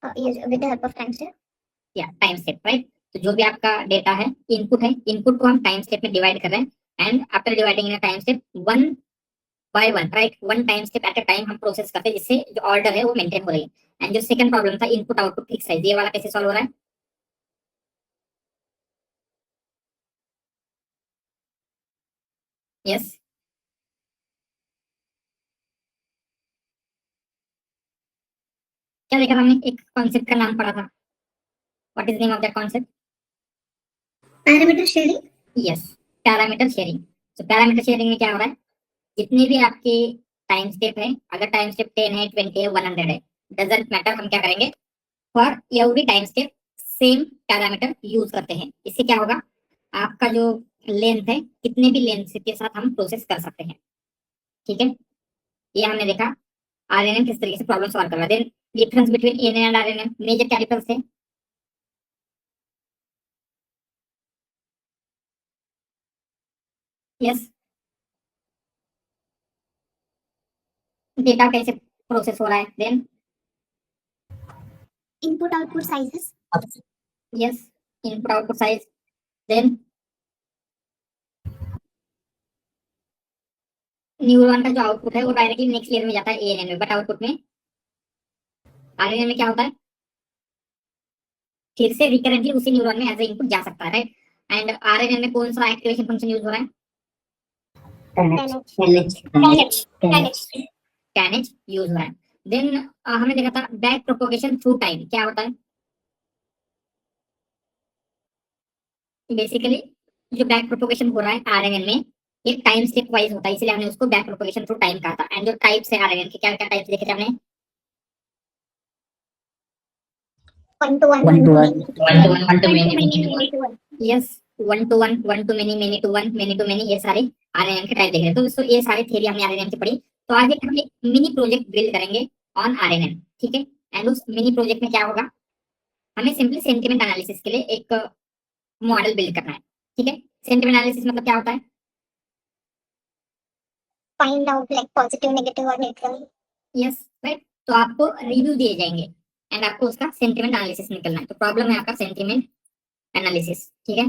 With the help of time step. या time step, right. तो जो भी आपका डेटा है, इनपुट है, इनपुट को हम टाइम स्टेप में डिवाइड कर रहे हैं, and after dividing in time step one by one, right, one time step at a time हम प्रोसेस करते हैं, जिससे जो ऑर्डर है वो मेंटेन हो रही है। एंड जो सेकंड प्रॉब्लम था, इनपुट आउटपुट फिक्स साइज, ये वाला कैसे सॉल्व हो रहा है? यस, क्या देखा था हमने? एक कॉन्सेप्ट का नाम पढ़ा था, what is name of that concept? Parameter sharing. Yes, parameter sharing. तो पैरामीटर शेयरिंग में क्या हो रहा है, जितने भी आपके टाइम स्टेप है, अगर टाइम स्टेप 10 है, 20 है, 100 है, डजेंट मैटर, हम क्या करेंगे, for every time step same parameter use करते हैं। इससे क्या होगा, आपका जो लेंथ है, कितने भी लेंथ के साथ हम प्रोसेस कर सकते हैं। ठीक है, ये हमने देखा आरएनएन किस तरीके से प्रॉब्लम सॉल्व कर रहा है। Then difference between ANN and RNN, major क्या डिफरेंस है? यस, डेटा कैसे प्रोसेस हो रहा है। Then input output sizes. Yes, input output size. Then neuron का जो आउटपुट है वो डायरेक्टली नेक्स्ट लेयर में जाता है एएनएन में, बट आउटपुट में आरएनएन में क्या होता है, फिर से रिकरेंटली उसी न्यूरॉन में एज ए इनपुट जा सकता है, राइट। एंड आरएनएन में कौन सा एक्टिवेशन फंक्शन यूज हो रहा है? कैनेज यूज हो रहा है। देन हमने देखा था बैक प्रोपोगेशन थ्रू टाइम, क्या होता है? बेसिकली जो बैक प्रोपोगेशन हो रहा है आरएनएन में, ये टाइम स्टेप वाइज होता है, इसलिए हमने उसको बैक प्रोपोगेशन थ्रू टाइम कहा था। एंड जो टाइप्स है आरएनएन के, क्या क्या टाइप्स देखे थे हमने? One to one, one to one, one to one, one to many many, to one. Yes, one to one, one to many to one, many to many, ये सारे आरएनएन के टाइप देख रहे हैं। तो दोस्तों ये सारी थ्योरी हमने आरएनएन की पढ़ी। तो आज एक हम एक मिनी प्रोजेक्ट बिल्ड करेंगे ऑन आरएनएन, ठीक है। एंड उस मिनी प्रोजेक्ट में क्या होगा, हमें सिंपली सेंटिमेंट एनालिसिस के लिए एक मॉडल बिल्ड करना है, ठीक है। सेंटिमेंट एनालिसिस मतलब क्या होता है? Find out like positive, negative और न्यूट्रल। Yes, right. तो आपको रिव्यू दिए जाएंगे एंड आपको उसका सेंटिमेंट एनालिसिस निकलना है। तो प्रॉब्लम है आपका सेंटिमेंट एनालिसिस, ठीक है।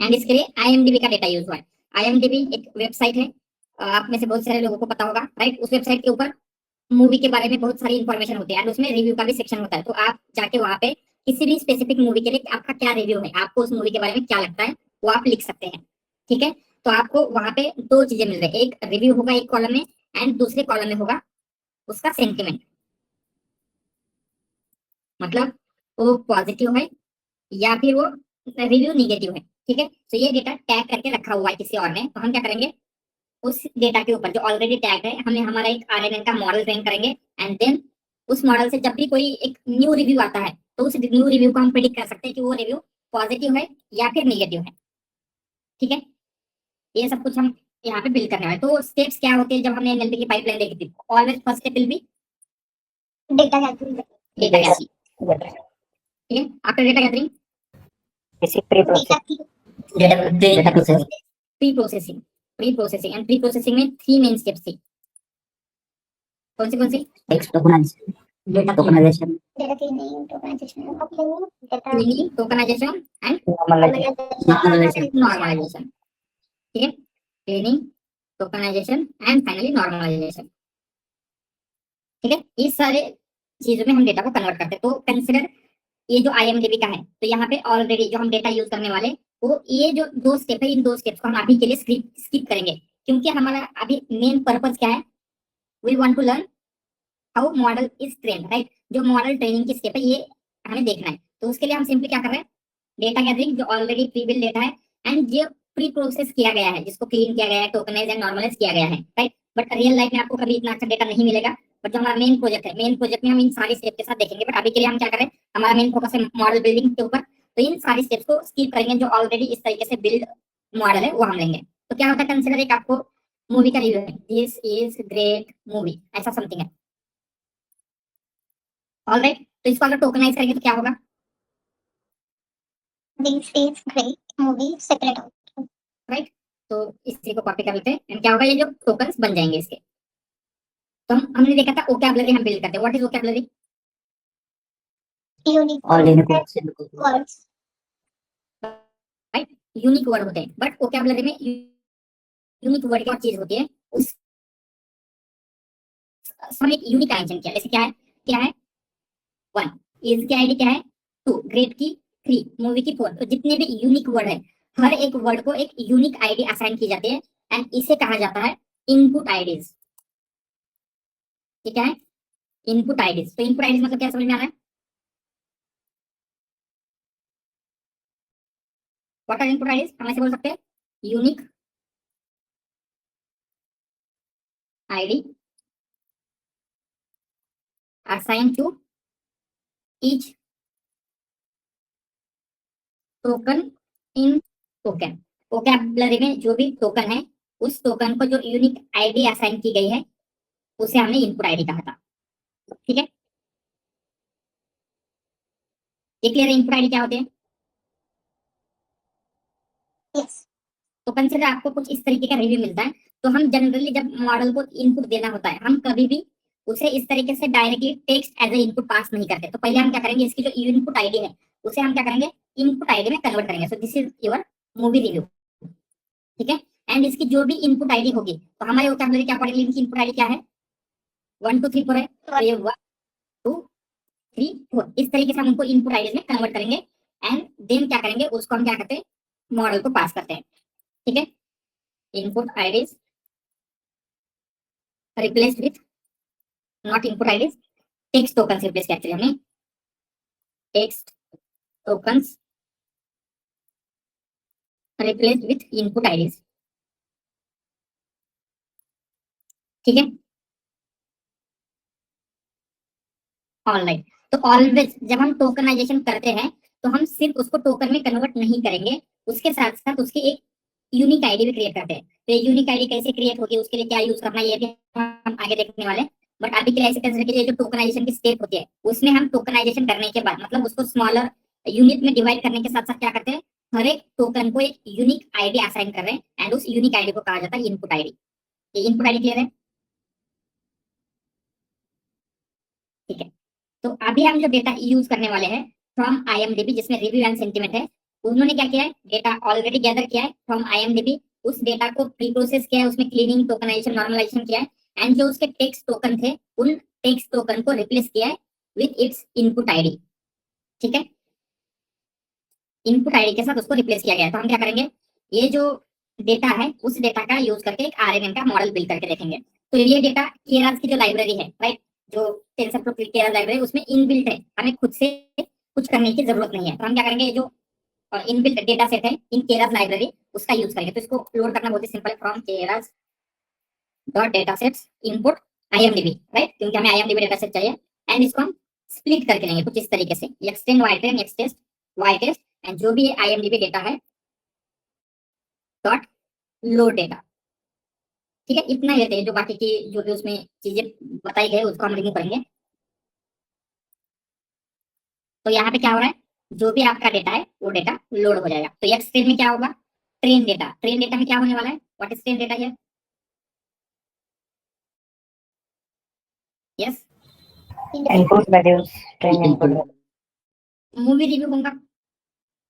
एंड इसके लिए आईएमडीबी का डेटा यूज हुआ है। आईएमडीबी एक वेबसाइट है, आप में से बहुत सारे लोगों को पता होगा, राइट। उस वेबसाइट के ऊपर मूवी के बारे में बहुत सारी इंफॉर्मेशन होती है और उसमें रिव्यू का भी सेक्शन होता है। तो आप जाके वहां पे किसी भी स्पेसिफिक मूवी के लिए आपका क्या रिव्यू है, आपको उस मूवी के बारे में क्या लगता है, वो आप लिख सकते हैं, ठीक है। तो आपको वहां पे दो चीजें मिल रही है, एक रिव्यू होगा एक कॉलम में, एंड दूसरे कॉलम में होगा उसका सेंटिमेंट, मतलब वो पॉजिटिव है या फिर वो रिव्यू निगेटिव है, ठीक है। तो ये डेटा टैग करके रखा हुआ है किसी और ने, तो हम क्या करेंगे, उस डेटा के ऊपर जो ऑलरेडी टैग है, हमें हमारा एक आरएनएन का मॉडल ट्रेन करेंगे। एंड देन उस मॉडल से जब भी कोई एक न्यू रिव्यू आता है, तो उस न्यू रिव्यू को हम प्रिडिक्ट कर सकते हैं कि वो रिव्यू पॉजिटिव है या फिर निगेटिव है, ठीक है। ये सब कुछ हम यहाँ पे बिल्ड करने वाले। तो स्टेप्स क्या होते हैं जब हमने एनएलपी की पाइपलाइन देखी थी? Always first step will be data gathering. Data gathering, ठीक है। After data gathering data processing, pre processing, pre processing. And pre processing में थ्री मेन स्टेप्स थी, कौन सी? Text tokenization, data tokenization, data cleaning, tokenization, cleaning, tokenization and normalization. Normalization, ठीक है। Cleaning, tokenization and finally normalization, ठीक है। इस सारे चीजों में हम डेटा को कन्वर्ट करते हैं। तो कंसिडर ये जो आईएमडीबी का है, तो यहाँ पे ऑलरेडी जो हम डेटा यूज करने वाले, वो ये जो दो स्टेप है, इन दो स्टेप्स को हम अभी के लिए स्किप करेंगे, क्योंकि हमारा अभी मेन पर्पज क्या है, we want to learn how model is train, right. जो मॉडल ट्रेनिंग की स्टेप है, ये हमें देखना है। तो उसके लिए हम सिंपली क्या कर रहे हैं, डेटा गैदरिंग जो ऑलरेडी प्री बिल्ड डेटा है, एंड जो प्री प्रोसेस किया गया है, जिसको क्लीन किया गया है, टोकनाइज एंड नॉर्मलाइज किया गया है, राइट। बट रियल लाइफ में आपको कभी इतना अच्छा डेटा नहीं मिलेगा। बट जो हमारा मेन प्रोजेक्ट है, मेन प्रोजेक्ट में हम इन सारी स्टेप के साथ देखेंगे। बट अभी के लिए हम क्या करें, हमारा मेन फोकस है मॉडल बिल्डिंग के ऊपर, तो इन सारी स्टेप्स को स्किप करेंगे। जो ऑलरेडी इस तरीके से बिल्ड मॉडल है वो हम लेंगे। तो क्या होता है, कंसिडर एक आपको मूवी का रिव्यू है, दिस इज ग्रेट मूवी, ऐसा समथिंग है, ऑलराइट। तो इसको अगर टोकनाइज करेंगे तो क्या होगा, this is great movie separate out, right. तो इसी को कॉपी कर लेते हैं, एंड क्या होगा, ये जो टोकन्स बन जाएंगे इसके, तो हमने देखा था वोकैबुलरी हम बिल्ड करते हैं। What is vocabulary? Unique All in quotes. Words. Right, unique word होते हैं। बट वोकैबुलरी में यूनिक वर्ड क्या चीज होती है, उस एक यूनिक डायमेंशन क्या है। जैसे क्या है 1, इज की आईडी क्या है 2, ग्रेड की 3, मूवी की 4। तो जितने भी यूनिक वर्ड है, हर एक वर्ड को एक यूनिक आईडी असाइन की जाती है एंड इसे कहा जाता है इनपुट आईडीज। ठीक है, इनपुट आईडीज। तो इनपुट आईडीज मतलब क्या, समझ में आ रहा है? What are input IDs? हम ऐसे बोल सकते हैं unique ID assign to each token in token. Vocabulary में जो भी टोकन है, उस टोकन को जो यूनिक आईडी असाइन की गई है, उसे हमने इनपुट आईडी कहा था। ठीक है, ये क्लियर है? इनपुट आईडी क्या होते हैं? यस। तो कंसिडर आपको कुछ इस तरीके का रिव्यू मिलता है। तो हम जनरली जब मॉडल को इनपुट देना होता है, हम कभी भी उसे इस तरीके से directly text as a input pass नहीं करते। तो पहले हम क्या करेंगे, इसकी जो इनपुट आईडी है उसे हम क्या करेंगे, इनपुट आईडी में कन्वर्ट करेंगे। So this is your movie review. ठीक है, एंड इसकी जो भी इनपुट आईडी होगी, तो हमारे वोकैबुलरी क्या पड़ेगी, इनकी इनपुट आईडी क्या है 1 2 3 4 है। तो ये 1 2 3 4 इस तरीके से हम उनको इनपुट आईडी में कन्वर्ट करेंगे एंड देन क्या करेंगे, उसको हम क्या करते हैं, मॉडल को पास करते हैं। ठीक है, input IDs replaced with not input IDs, text tokens replace किया एक्चुअली हमने, text tokens replaced with input IDs. ठीक है, ऑनलाइन। तो ऑलवेज जब हम टोकनाइजेशन करते हैं, तो हम सिर्फ उसको टोकन में कन्वर्ट नहीं करेंगे, उसके साथ साथ उसकी एक यूनिक आईडी भी क्रिएट करते हैं। तो ये यूनिक आईडी कैसे क्रिएट होगी, उसके लिए क्या यूज करना है, ये भी हम आगे देखने वाले हैं। बट अभी के लिए ऐसे कंसीडर कीजिए, जो टोकनाइजेशन की स्टेप होती है, उसमें हम टोकनाइजेशन करने के बाद, मतलब उसको स्मॉलर यूनिट में डिवाइड करने के साथ साथ क्या करते हैं, हर एक टोकन को एक यूनिक आईडी असाइन कर रहे हैं एंड उस यूनिक आईडी को कहा जाता है इनपुट आईडी। ये इनपुट आईडी क्लियर है? ठीक है, तो अभी हम जो डेटा यूज करने वाले हैं फ्रॉम IMDb, जिसमें रिव्यू एंड सेंटीमेंट है, उन्होंने क्या किया है, डेटा ऑलरेडी गैदर किया है फ्रॉम IMDb। उस डेटा को प्री प्रोसेस किया है, उसमें क्लीनिंग, टोकनाइजेशन, नॉर्मलाइजेशन किया है एंड जो उसके टेक्स्ट टोकन थे, उन टेक्स्ट टोकन को रिप्लेस किया है विथ इट्स इनपुट आईडी। ठीक है, इनपुट आईडी के साथ उसको रिप्लेस किया गया है। तो हम क्या करेंगे, ये जो डेटा है उस डेटा का यूज करके एक RNN का मॉडल बिल्ड करके देखेंगे। तो ये डेटा केरास की जो लाइब्रेरी है, राइट, जो टेंसरफ्लो केरास लाइब्रेरी, उसमें इनबिल्ट है, हमें खुद से कुछ करने की जरूरत नहीं है। तो हम क्या करेंगे, ये जो इनबिल्ट डेटा सेट है इन केरास लाइब्रेरी, उसका यूज करेंगे। तो इसको लोड करना बहुत ही सिंपल है, from Keras dot data sets input IMDb, right, क्योंकि हमें IMDb डेटा सेट चाहिए एंड इसको हम स्प्लिट करके लेंगे कुछ इस तरीके से, एक्सटेंड वाईट्रेन, एक्सटेस्ट वाईटेस्ट एंड जो भी IMDb डेटा है डॉट लोड डेटा। ठीक है, इतना ही लेते हैं। जो बाकी की जो भी उसमें चीजें बताई गई उसको हम रिमूव करेंगे। तो यहाँ पे क्या हो रहा है, जो भी आपका डेटा है वो डेटा लोड हो जाएगा। तो एक्स स्ट्रीम में क्या होगा, ट्रेन डेटा। ट्रेन डेटा में क्या होने वाला है, what is train data here? Yes, Input values, train input. Movie review होगा,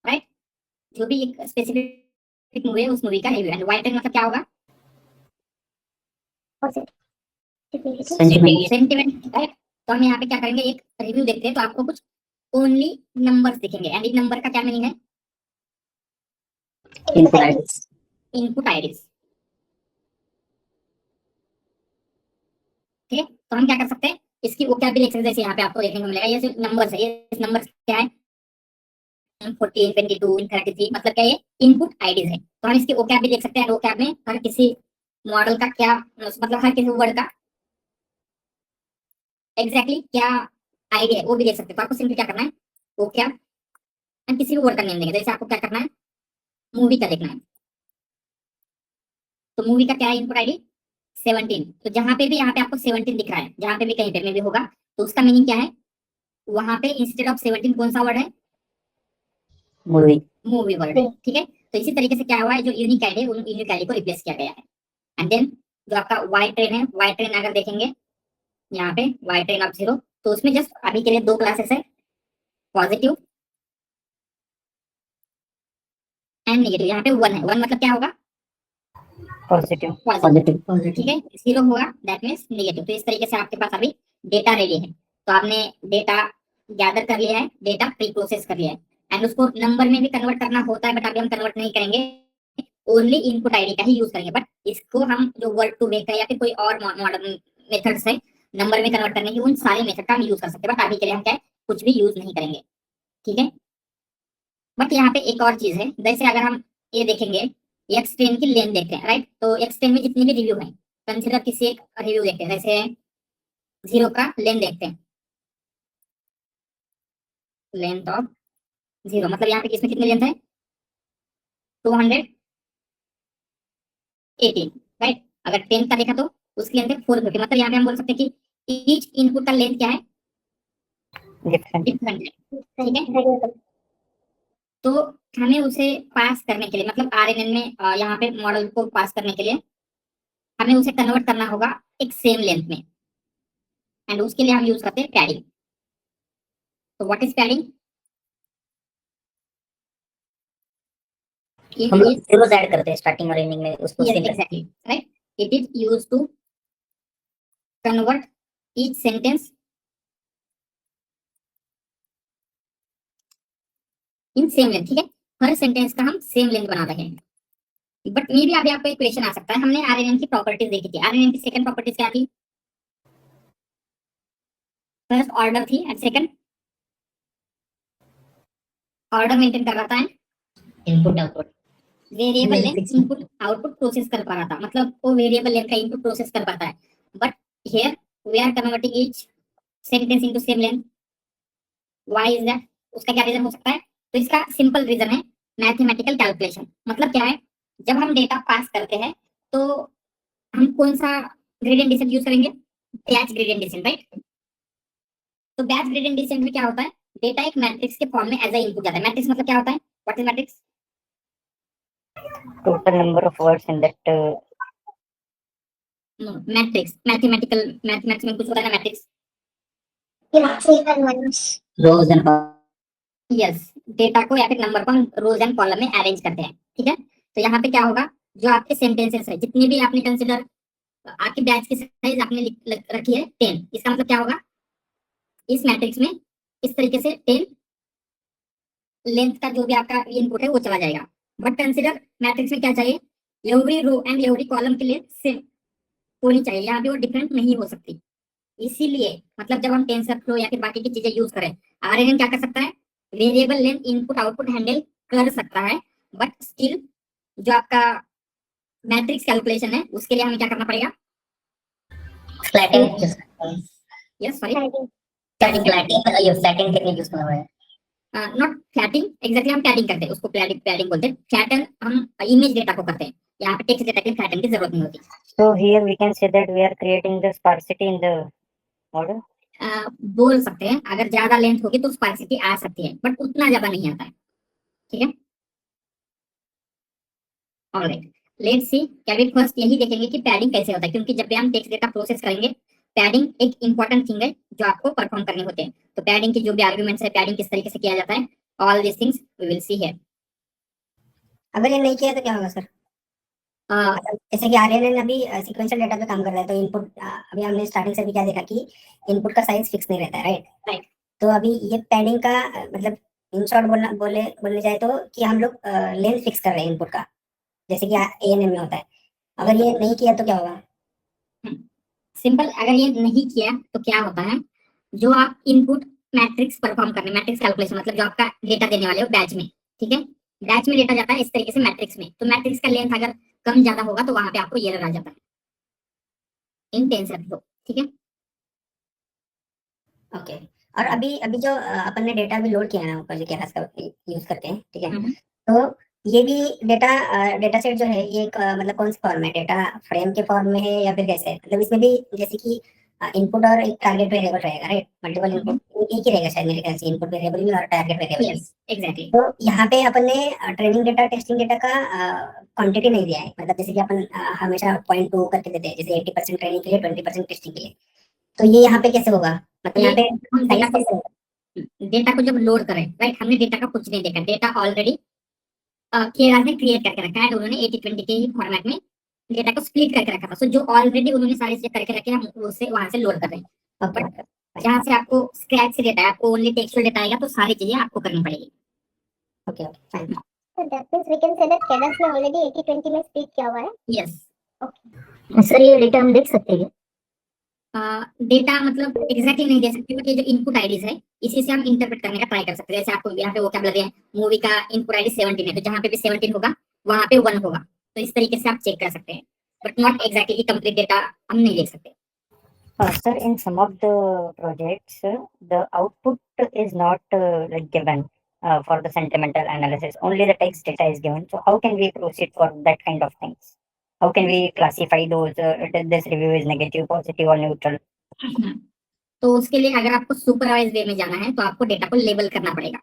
राइट, जो भी एक स्पेसिफिक मूवी है उस मूवी का रिव्यू। एंड वाई ट्रेन मतलब क्या होगा, Sentiment. Sentiment, right. तो हम यहाँ पे क्या करेंगे, एक रिव्यू देखते हैं, तो आपको कुछ ओनली नंबर्स दिखेंगे एंड इन नंबर का क्या मीनिंग है, Input IDs. Input IDs. ठीक है, तो हम क्या कर सकते हैं, इसकी वोकैबुलरी एक्सरसाइज जैसे यहाँ पे आपको देखने को मिलेगा। ये सिर्फ नंबर्स है, ये नंबर्स क्या है 14 22 33, मतलब क्या ये इनपुट आईडीज है। तो हम इसकी वोकैब भी देख सकते हैं। वोकैब में हर किसी मॉडल का क्या मतलब, हर किसी वर्ड का एग्जैक्टली क्या आईडी है वो भी देख सकते हैं। तो आपको सिंपली क्या करना है, वोकैब हम किसी भी वर्ड का नेम देंगे। जैसे आपको क्या करना है, मूवी का देखना है, तो मूवी का क्या है इनपुट आईडी 17। तो जहां पे भी यहाँ पे आपको 17 दिख रहा है, जहां पे भी कहीं पे में भी होगा, तो उसका मीनिंग क्या है, वहां पे इंस्टेड ऑफ 17 कौन सा वर्ड है, Movie. मूवी वर्ड है। ठीक है, तो इसी तरीके से क्या हुआ है, जो यूनिक आईडी है उन यूनिक आईडी को रिप्लेस किया गया है। एंड देन जो आपका वाई ट्रेन है, वाई ट्रेन अगर देखेंगे यहाँ पे y ट्रेन ऑफ 0, तो उसमें जस्ट अभी के लिए दो क्लासेस है, पॉजिटिव एंड नेगेटिव। यहाँ पे 1 है, 1 मतलब क्या होगा, पॉजिटिव। पॉजिटिव, ठीक है। 0 होगा दैट मींस नेगेटिव। तो इस तरीके से आपके पास अभी डेटा रेडी है। तो आपने डेटा गैदर कर लिया है, डेटा प्री प्रोसेस कर लिया है, एंड उसको नंबर में भी कन्वर्ट करना होता है, बट अभी हम कन्वर्ट नहीं करेंगे, ओनली इनपुट आईडी का ही यूज करेंगे। बट इसको हम जो वर्ड टू वेक है या फिर कोई और मॉडर्न मेथड्स है नंबर में कन्वर्ट करने की, उन सारे मेथड का हम यूज कर सकते हैं, बट अभी के लिए हम क्या है, कुछ भी यूज नहीं करेंगे, ठीक है। बट यहाँ पे एक और चीज है, जैसे अगर हम ये देखेंगे, एक्स ट्रेन की लेंथ देखते हैं, राइट। तो एक्स ट्रेन में जितनी भी रिव्यू है, कंसिडर किसी एक रिव्यू देखते हैं, जैसे 0 का लेंथ देखते हैं, लेंथ ऑफ 0 मतलब यहाँ पे किसमें कितनी लेंथ है, 218, राइट। अगर 10 का देखा तो उसकी लेंथ है 450, मतलब यहाँ पे हम बोल सकते हैं कि ईच इनपुट का लेंथ क्या है, डिफरेंट। डिफरेंट है, ठीक है। वेरिएबल तो हमें उसे पास करने के लिए, मतलब आरएनएन में यहाँ पे मॉडल को पास करने के लिए हमें उसे कन्वर्ट करना होगा एक सेम लेंथ में, एंड उसके लिए हम यूज करते हैं पैडिंग। तो व्हाट इज पैडिंग? हम लोग जीरोस ऐड करते हैं स्टार्टिंग और एंडिंग में, उसको same exactly, right. It is used to convert each sentence in same length, ठीक है। हर सेंटेंस का हम सेम लेंथ बना रहे हैं। बट मे भी अभी आपको एक क्वेश्चन आ सकता है, हमने आरएनएन की प्रॉपर्टीज देखी थी, आरएनएन की सेकंड प्रॉपर्टीज क्या थी, फर्स्ट ऑर्डर थी एंड सेकंड ऑर्डर मेंटेन कर रहा था, input output variable length input output process कर पा रहा था, मतलब वो वेरिएबल लेंथ का इनपुट प्रोसेस कर पाता है। But here we are converting each sentence into same length. Why is that? उसका क्या रीजन हो सकता है? तो इसका सिंपल रीजन है मैथमेटिकल कैलकुलेशन। मतलब क्या है, जब हम डेटा पास करते हैं तो हम कौन सा ग्रेडियंट डिसेंट यूज करेंगे, बैच ग्रेडियंट डिसेंट, राइट। तो बैच ग्रेडियंट डिसेंट में क्या होता है, डेटा एक मैट्रिक्स के फॉर्म में एज ए इनपुट जाता है। मैट्रिक्स मतलब क्या होता है, what is matrix? total number of words in that matrix mathematical, mathematics में कुछ होता है ना matrix, electrical once rows and yes. Data को या फिर नंबर को हम रोज एंड कॉलम में अरेंज करते हैं, ठीक है। तो यहाँ पे क्या होगा, जो आपके सेंटेंसेस है, जितनी भी आपने कंसिडर आपके बैच की साइज आपने रखी है 10, इसका मतलब क्या होगा, इस मैट्रिक्स में इस तरीके से 10 लेंथ का जो भी आपका इनपुट है वो चला जाएगा। बट कंसिडर मैट्रिक्स में क्या चाहिए, every row and every column के लिए सेम होनी चाहिए, यहाँ पे वो डिफरेंट नहीं हो सकती। इसीलिए मतलब जब हम टेंसर फ्लो या फिर बाकी की चीजें यूज करें, आरएनएन क्या कर सकता है, variable length input output handle कर सकता है, बट स्टिल जो आपका मैट्रिक्स कैलकुलेशन है उसके लिए हमें क्या करना पड़ेगा, flattening yes sorry flattening technique use करना है। नॉट फ्लैटिंग, एग्जैक्टली हम फ्लैटिंग करते हैं उसको, फ्लैटिंग बोलते हैं। फ्लैटन हम इमेज डेटा को करते हैं, यहाँ पे टेक्स्ट डेटा के लिए फ्लैटन की जरूरत नहीं होती। So here we can say that we are creating the sparsity in the model. बोल सकते हैं अगर ज्यादा लेंथ होगी तो स्पार्सिटी आ सकती है, बट उतना ज्यादा नहीं आता है, ठीक है। ऑलराइट, लेट्स सी, क्या भी फर्स्ट यही देखेंगे कि पैडिंग कैसे होता है, क्योंकि जब भी हम टेक्स्ट डेटा प्रोसेस करेंगे, पैडिंग एक इंपॉर्टेंट थिंग है जो आपको परफॉर्म करने होते हैं। तो पैडिंग की जो भी आर्गुमेंट्स है, पैडिंग किस तरीके से किया जाता है, all this things we will see here. अगर ये नहीं किया तो क्या होगा सर? जैसे कि आरएनएन अभी सीक्वेंशियल डेटा पे काम कर रहा है, तो इनपुट अभी हमने स्टार्टिंग से भी क्या देखा कि इनपुट का साइज फिक्स नहीं रहता है, राइट। तो अभी ये पैडिंग का मतलब इन शॉर्ट बोलने जाए तो कि हम लोग लेंथ फिक्स कर रहे हैं इनपुट का, जैसे कि एएनएन में होता है। अगर ये नहीं किया तो क्या होगा? सिंपल, अगर ये नहीं किया तो क्या होता है, जो आप इनपुट मैट्रिक्स परफॉर्म करने, मैट्रिक्स कैलकुलेशन मतलब जो आपका डेटा देने वाले हो बैच में, ठीक है, बैच में डेटा जाता है इस तरीके से मैट्रिक्स में, तो मैट्रिक्स का लेंथ अगर कम ज्यादा होगा तो वहां पे आपको ये एरर आ जाता है इन टेंसर फ्लो, ठीक है। ओके। और अभी अभी जो अपन ने डेटा भी लोड किया है ना ऊपर जो केरास का यूज करते हैं, ठीक है, तो ये भी डेटा सेट जो है ये एक मतलब कौन सा फॉर्म है, डेटा फ्रेम के फॉर्म में है या फिर कैसे है? मतलब इसमें भी जैसे कि इनपुट और एक टारगेट वेरिएबल रहेगा, राइट। मल्टीपल इनपुट एक ही रहेगा शायद मेरे ख्याल से, इनपुट वेरिएबल भी और टारगेट वेरिएबल भी। एग्जैक्टली। तो यहाँ पे अपन ने ट्रेनिंग डेटा टेस्टिंग डेटा का क्वांटिटी नहीं दिया है, मतलब जैसे कि अपन हमेशा 0.2 करके देते हैं, जैसे 80% ट्रेनिंग के लिए 20% टेस्टिंग के लिए। तो ये यहाँ पे कैसे होगा, मतलब यहाँ पे हम डेटा size कैसे होगा? डेटा को जब लोड करें, राइट, हमने डेटा का कुछ नहीं देखा, डेटा ऑलरेडी केरास ने क्रिएट करके रखा है, और उन्होंने 80-20 के फॉर्मेट में डेटा को स्प्लिट करके रखा था। सो जो ऑलरेडी उन्होंने सारी चीजें करके रखे हैं, हम उसे वहां से लोड कर रहे हैं। ओके बट जहाँ से आपको स्क्रैच से डेटा है, आपको ओनली टेक्सचुअल डेटा आएगा, तो सारी चीजें आपको करनी पड़ेगी। Okay okay fine. So that means we can say that Keras ने already 80-20 में split किया हुआ है. यस सर ये डेटा हम देख सकते हैं? डेटा मतलब एग्जैक्टली नहीं दे सकते, बट ये जो इनपुट आईडीज है, इसी से हम इंटरप्रेट करने का ट्राई कर सकते हैं। जैसे आपको यहाँ पे वोकैबुलरी है, मूवी का इनपुट आईडी 17 है, तो जहाँ पे भी 17 होगा वहाँ पे 1 होगा, तो इस तरीके से आप चेक कर सकते हैं, but not exactly complete data हम नहीं देख सकते। Sir, in some of the projects, the output is not like given for the sentimental analysis. Only the text data is given. So how can we proceed for that kind of things? How can we classify those? This review is negative, positive, or neutral? तो उसके लिए अगर आपको supervise वे में जाना है, तो आपको डेटा को लेबल करना पड़ेगा।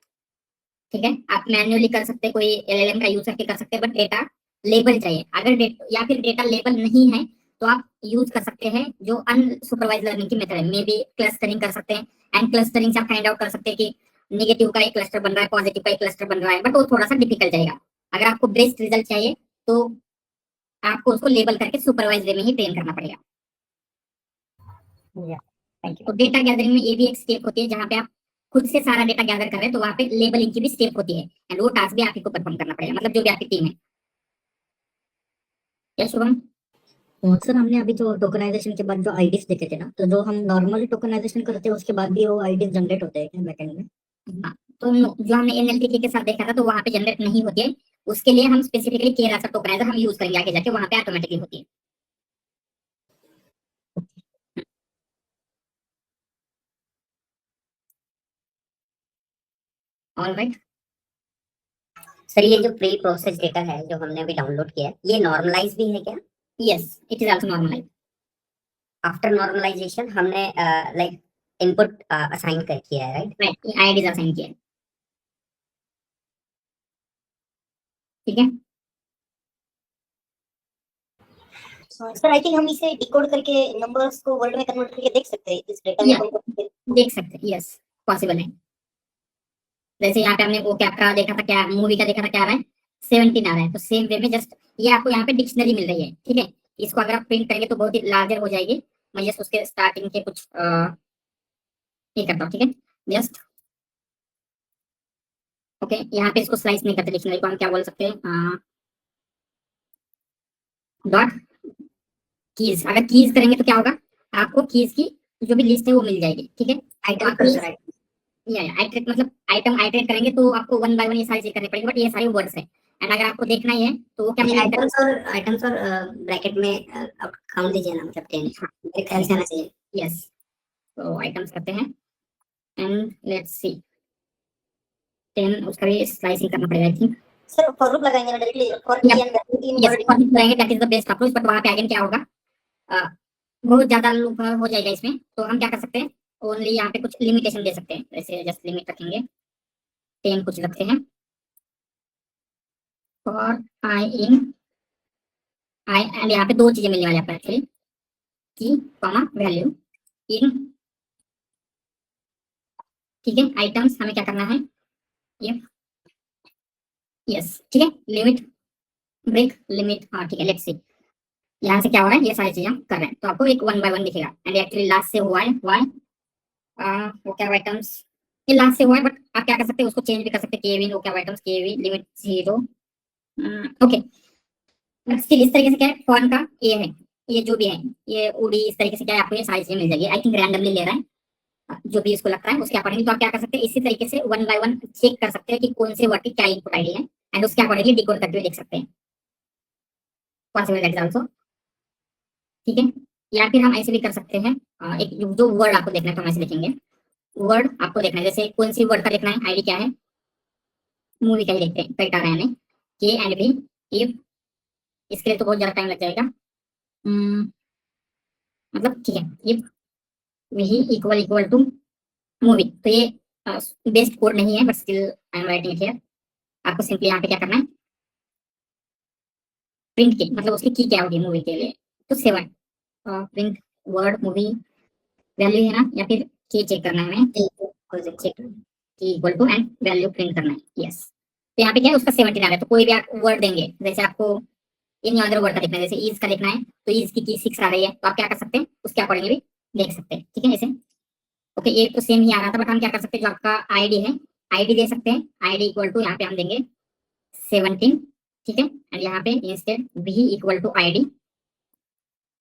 ठीक है, आप मैन्युअली कर सकते हैं, कोई LLM का यूज करके कर सकते हैं, बट डेटा लेबल चाहिए। अगर या फिर डेटा लेबल नहीं है, तो आप यूज कर सकते हैं जो अनसुपरवाइज लर्निंग की मेथड है। मे बी क्लस्टरिंग कर सकते हैं, एंड क्लस्टरिंग से आप फाइंड आउट कर सकते हैं कि नेगेटिव का एक क्लस्टर बन रहा है, पॉजिटिव का एक क्लस्टर बन रहा है, बट वो थोड़ा सा डिफिकल्ट जाएगा। अगर आपको बेस्ट रिजल्ट चाहिए, तो आपको उसको लेबल करके सुपरवाइज वे में ही ट्रेन करना पड़ेगा। Yeah, thank you. तो डेटा गैदरिंग में ये भी एक स्टेप होती है, जहाँ पे आप खुद से सारा डेटा गैदर कर रहे हैं, तो वहाँ पे लेबलिंग की भी स्टेप होती है, एंड वो टास्क भी आप ही को परफॉर्म करना पड़ेगा, मतलब जो भी आपकी टीम है। क्या शुभम? सर हमने अभी जो टोकनाइजेशन के बाद जो आईडीज देखे थे ना, तो जो हम नॉर्मली टोकनाइजेशन करते हैं उसके बाद भी वो आईडीज जनरेट होते हैं क्या बैकएंड में? हाँ, तो जो हमने NLTK के साथ देखा था, तो वहाँ पे जनरेट नहीं होती है। उसके लिए हम स्पेसिफिकली केरास टोकनाइजर हम यूज करेंगे आगे जाके, वहाँ पे ऑटोमेटिकली होती है। ऑलराइट, सर ये जो प्री प्रोसेस डेटा है जो हमने अभी डाउनलोड किया है, ये नॉर्मलाइज भी है क्या? Yes, it is also normalize. After normalization हमने लाइक इनपुट असाइन कर किया है, राइट? राइट, आईडीज असाइन किया है। ठीक है, सर आई थिंक हम इसे डिकोड करके नंबर्स को वर्ड में कन्वर्ट करके देख सकते हैं इस डेटा में। देख सकते हैं, यस पॉसिबल है। जैसे यहाँ पे हमने वो क्या देखा था, क्या मूवी का देखा था, क्या आ रहा है 17 आ रहा है, तो सेम वे में जस्ट ये आपको यहाँ पे डिक्शनरी मिल रही है। ठीक है, इसको अगर आप प्रिंट करेंगे तो बहुत ही लार्जर हो जाएगी। मैं जस्ट उसके स्टार्टिंग के कुछ ये करता हूँ। ठीक है, जस्ट ओके, यहाँ पे इसको स्लाइस नहीं करते, डिक्शनरी को हम क्या बोल सकते हैं, डॉट कीज। अगर कीज करेंगे तो क्या होगा, आपको कीज की जो भी लिस्ट है वो मिल जाएगी। ठीक है, आइटम या आइटरेट मतलब आइटम आइटरेट करेंगे तो आपको 1 बाय 1 ये सारी चीज करनी पड़ेगी, बट ये सारी वर्ड्स है, एंड अगर आपको देखना ही है तो वो क्या आइटम्स और ब्रैकेट में काउंट दीजिए ना, मतलब 10 मेरे ख्याल से आना चाहिए। यस, तो आइटम्स करते हैं, एंड लेट्स सी 10, उसका भी स्लाइसिंग करना पड़ेगा I think. Sir for loop लगाएंगे ना डायरेक्टली फॉर इन यस, करेंगे, that is the best approach, but वहां पे अगेन क्या होगा, बहुत ज्यादा लूप हो जाएगा इसमें। तो हम क्या कर सकते हैं, ओनली यहाँ पे कुछ लिमिटेशन दे सकते हैं, जैसे जस्ट लिमिट रखेंगे 10 कुछ रखते हैं, for I in I, and यहाँ पे दो चीजें मिलने वाली है आपको एक्चुअली, की कॉमा वैल्यू इन। ठीक है, आइटम्स हमें क्या करना है, ये यस ठीक है, लिमिट ब्रेक लिमिट, हाँ ठीक है, लेट्स सी यहाँ से क्या हो रहा है, ये सारी चीजें हम कर रहे हैं, तो आपको एक 1 बाय 1 दिखेगा, एंड एक्चुअली लास्ट से हुआ है वाई वो क्या आइटम्स, ये लास्ट से हुआ है, बट आप क्या कर सकते हैं, उसको चेंज भी कर सकते हैं, केवी वो क्या items KV limit 0। Okay, but still इस तरीके से क्या है, फॉर्म का ये है, ये जो भी है ये उड़ी, इस तरीके से क्या है, आपको ये सारी चीजें मिल जाएगी। आई थिंक रैंडमली ले रहा है, जो भी इसको लगता है उसके अकॉर्डिंगली। तो आप क्या कर सकते हैं, इसी तरीके से 1 बाय 1 चेक कर सकते हैं कि कौन से वर्ड की क्या इनपुट आईडी है, एंड उसके अकॉर्डिंगली डिकोड करके भी देख सकते हैं। Possible that is also. ठीक है, या फिर हम ऐसे भी कर सकते हैं, एक जो वर्ड आपको देखना है तो हम ऐसे लिखेंगे, वर्ड आपको देखना है, जैसे कौन सी वर्ड का देखना है, आईडी क्या है, मूवी का ही देखते हैं, करेक्ट आ रहा है नहीं, के एंड बी इफ, इसके लिए तो बहुत ज्यादा टाइम लग जाएगा, मतलब ठीक है, इफ वही इक्वल इक्वल टू मूवी, तो ये बेस्ट कोड नहीं है, but still I am writing it here. आपको सिंपली यहाँ पे क्या करना है, प्रिंट की मतलब उसकी की क्या होगी मूवी के लिए, तो 7 प्रिंट वर्ड मूवी वैल्यू है ना, या फिर की चेक करना है हमें, check key equal to and value print करना है। यस, तो यहाँ पे क्या है उसका 17 आ रहा है, तो कोई भी आप वर्ड देंगे, जैसे आपको इन अदर वर्ड का देखना है, जैसे ईज का देखना है तो ईज की 6 आ रही है, तो आप क्या कर सकते हैं उसके अकॉर्डिंग भी देख सकते हैं। ठीक है, ऐसे ओके, ये तो सेम ही आ रहा था, बट हम क्या कर सकते हैं, जो आपका आईडी है आईडी दे सकते हैं, आईडी इक्वल टू यहाँ पे हम देंगे 17। ठीक है, एंड यहाँ पे इंस्टेड भी इक्वल टू आईडी,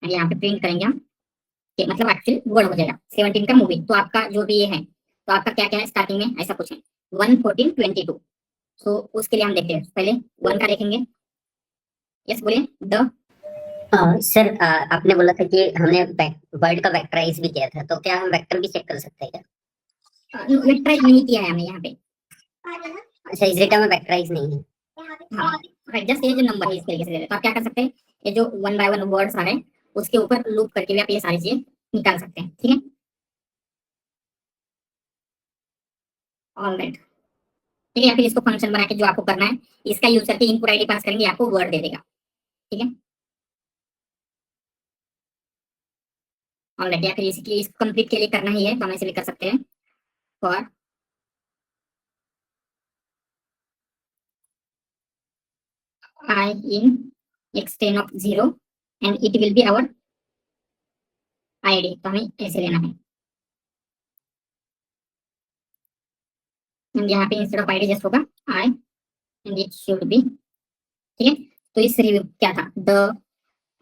एंड यहाँ पे प्रिंट करेंगे हम कि मतलब एक्चुअली वर्ड हो जाएगा 17 का मूवी। तो आपका जो भी ये है, तो आपका क्या क्या है स्टार्टिंग में ऐसा कुछ है 1 14 22। सो उसके लिए हम देखते हैं, पहले 1 का देखेंगे। यस बोलिए। द सर आपने बोला था कि हमने वर्ड का वेक्टराइज भी किया था, तो क्या हम वेक्टर भी चेक कर सकते हैं क्या? वेक्टराइज नहीं किया है हमने यहाँ पे। अच्छा, इस डेटा में वेक्टराइज नहीं है। हाँ राइट, जस्ट ये जो नंबर है इस तरीके से दे रहे हैं। तो आप क्या कर सकते हैं, ये जो 1 बाय 1 वर्ड्स आ रहे हैं उसके ऊपर लूप करके भी आप ये सारी चीजें निकाल सकते हैं। ठीक है, ऑलराइट। ठीक है, या फिर इसको फंक्शन बना के जो आपको करना है, इसका यूज करके इनपुट आईडी पास करेंगे, आपको वर्ड दे देगा। ठीक है, ऑलराइट, या फिर इसको कंप्लीट के लिए करना ही है तो हम ऐसे भी कर सकते हैं, for I in extent of 0 and it will be our ID। तो हमें ऐसे लेना है, यहाँ पे इंस्टेड ऑफ ID जस्ट होगा I and it should be। ठीक है, तो इस रिव्यू क्या था द,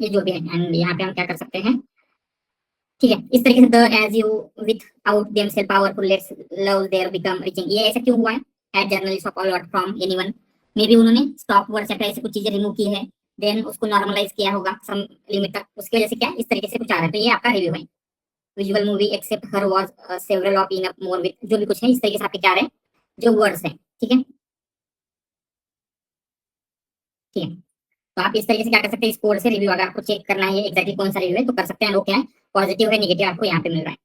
ये जो भी है, एंड यहाँ पे हम क्या कर सकते हैं। ठीक है, इस तरीके से the age you without them self powerful let's love their become reaching, ये ऐसा क्यों हुआ है, at journalist of all word from anyone. Maybe उन्होंने स्टॉप वर्ड से ऐसे कुछ चीजें रिमूव की है, देन उसको नॉर्मलाइज किया होगा सम लिमिट तक, उसकी वजह से क्या इस तरीके से कुछ आ रहा है। तो ये आपका रिव्यू है। Visual movie except her was several of in more with, जो भी कुछ है इस तरीके से आपके क्या रहे जो वर्ड्स हैं। ठीक है, ठीक है, तो आप इस तरीके से क्या कर सकते हैं, इस कोड से रिव्यू अगर आपको चेक करना है एग्जैक्टली कौन सा रिव्यू है तो कर सकते हैं। वो क्या है, पॉजिटिव है नेगेटिव आपको यहाँ पे मिल रहा है।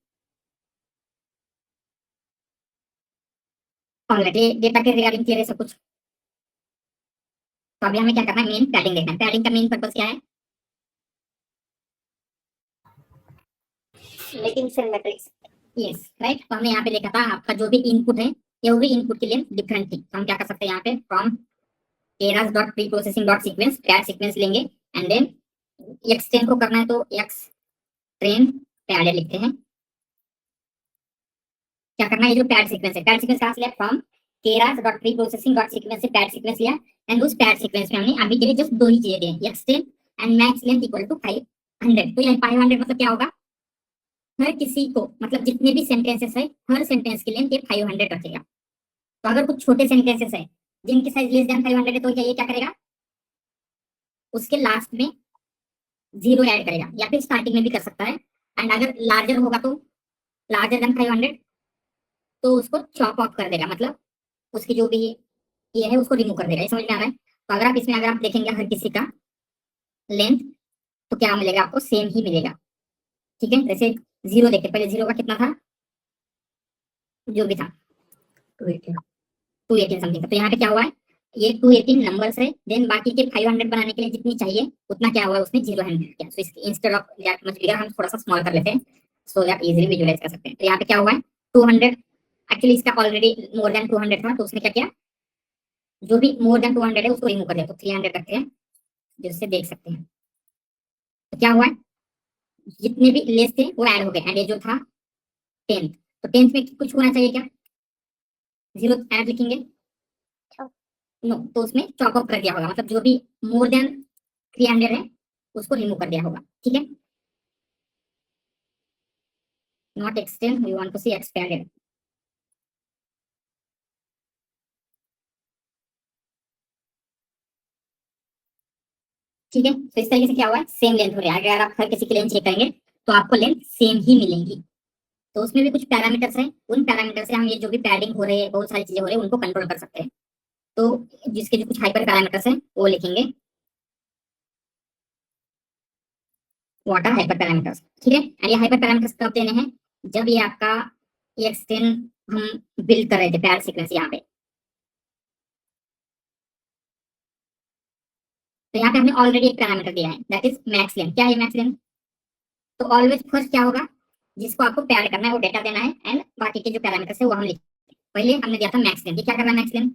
ऑलरेडी डेटा के रिगार्डिंग क्लियर है सब कुछ। तो अभी हमें क्या करना है, मेन पैडिंग देखना है। पैडिंग का मेन पर्पस क्या है, making cell matrix. Yes right. तो हमने यहाँ पे देखा था आपका जो भी इनपुट है एवरी इनपुट के लिए डिफरेंट थी, तो हम क्या कर सकते हैं यहाँ पे from Keras dot pre processing dot sequence pad sequence लेंगे, एंड देन एक्स ट्रेन को करना है तो एक्स ट्रेन पैड लिखते हैं। क्या करना है, जो पैड सीक्वेंस है, पैड सीक्वेंस कहाँ से लिया, from Keras dot pre processing dot sequence से पैड सीक्वेंस लिया, एंड उस पैड सीक्वेंस में हमने अभी के लिए जस्ट दो ही चीजें दी हैं, x train and max length equal to 500। तो ये 500 मतलब क्या होगा, हर किसी को मतलब जितने भी सेंटेंसेस है हर सेंटेंस की लेंथ ये 500 रखेगा। तो अगर कुछ छोटे सेंटेंसेस है जिनकी साइज लेस देन 500 है तो ये क्या करेगा, उसके लास्ट में 0 ऐड करेगा, या फिर स्टार्टिंग में भी कर सकता है। एंड अगर लार्जर होगा तो लार्जर देन 500 तो उसको चॉप ऑफ कर देगा, मतलब उसकी जो भी ये है उसको रिमूव कर देगा। ये समझ में आ रहा है। तो अगर आप इसमें अगर आप देखेंगे हर किसी का लेंथ तो क्या मिलेगा आपको, सेम ही मिलेगा। ठीक है, जैसे 0 देखते, पहले 0 का कितना था, जो भी था 218 समथिंग। तो यहाँ पे क्या हुआ है, ये 218 नंबर्स है, देन बाकी के 500 बनाने के लिए जितनी चाहिए उतना क्या हुआ है उसने 0 हैंड किया। So instead of that much bigger हम थोड़ा सा स्मॉल कर लेते हैं सो दैट इजीली विजुअलाइज कर सकते हैं। तो यहाँ पे क्या हुआ है 200, एक्चुअली इसका ऑलरेडी मोर देन 200 था, तो उसने क्या किया, जो भी मोर देन 200 है उसको रिमूव कर दिया, तो 300 रखते हैं जिससे देख सकते हैं। तो क्या हुआ है, जितने भी लेस थे वो ऐड हो गए, एंड ये जो था 10th, तो 10th में कुछ होना चाहिए क्या, 0 ऐड लिखेंगे नो, तो उसमें चॉप ऑफ कर दिया होगा, मतलब जो भी मोर देन 300 है उसको रिमूव कर दिया होगा। ठीक है, not extend, we want to see expanded. ठीक है, तो इस तरीके से क्या हुआ है, सेम लेंथ हो रहा है। अगर आप हर किसी की लेंथ चेक करेंगे तो आपको लेंथ सेम ही मिलेंगी। तो उसमें भी कुछ पैरामीटर्स हैं, उन पैरामीटर से हम ये जो भी पैडिंग हो रही है बहुत सारी चीजें हो रही है उनको कंट्रोल कर सकते हैं। तो जिसके जो कुछ हाइपर पैरामीटर्स हैं वो लिखेंगे, व्हाट आर हाइपर पैरामीटर्स। ठीक है, एंड ये हाइपर पैरामीटर्स कब देने हैं, जब ये आपका ये एक्सटेंड हम बिल्ड कर रहे थे पैड सीक्वेंस यहाँ पे, तो यहाँ पे हमने ऑलरेडी एक पैरामीटर दिया है दैट इज मैक्स लेंथ। क्या है मैक्स लेंथ, तो ऑलवेज फर्स्ट क्या होगा, जिसको आपको पैड करना है वो डेटा देना है, एंड बाकी के जो पैरामीटर्स है वो हम लिखेंगे। पहले हमने दिया था मैक्स लेंथ, क्या करना है मैक्स लेंथ,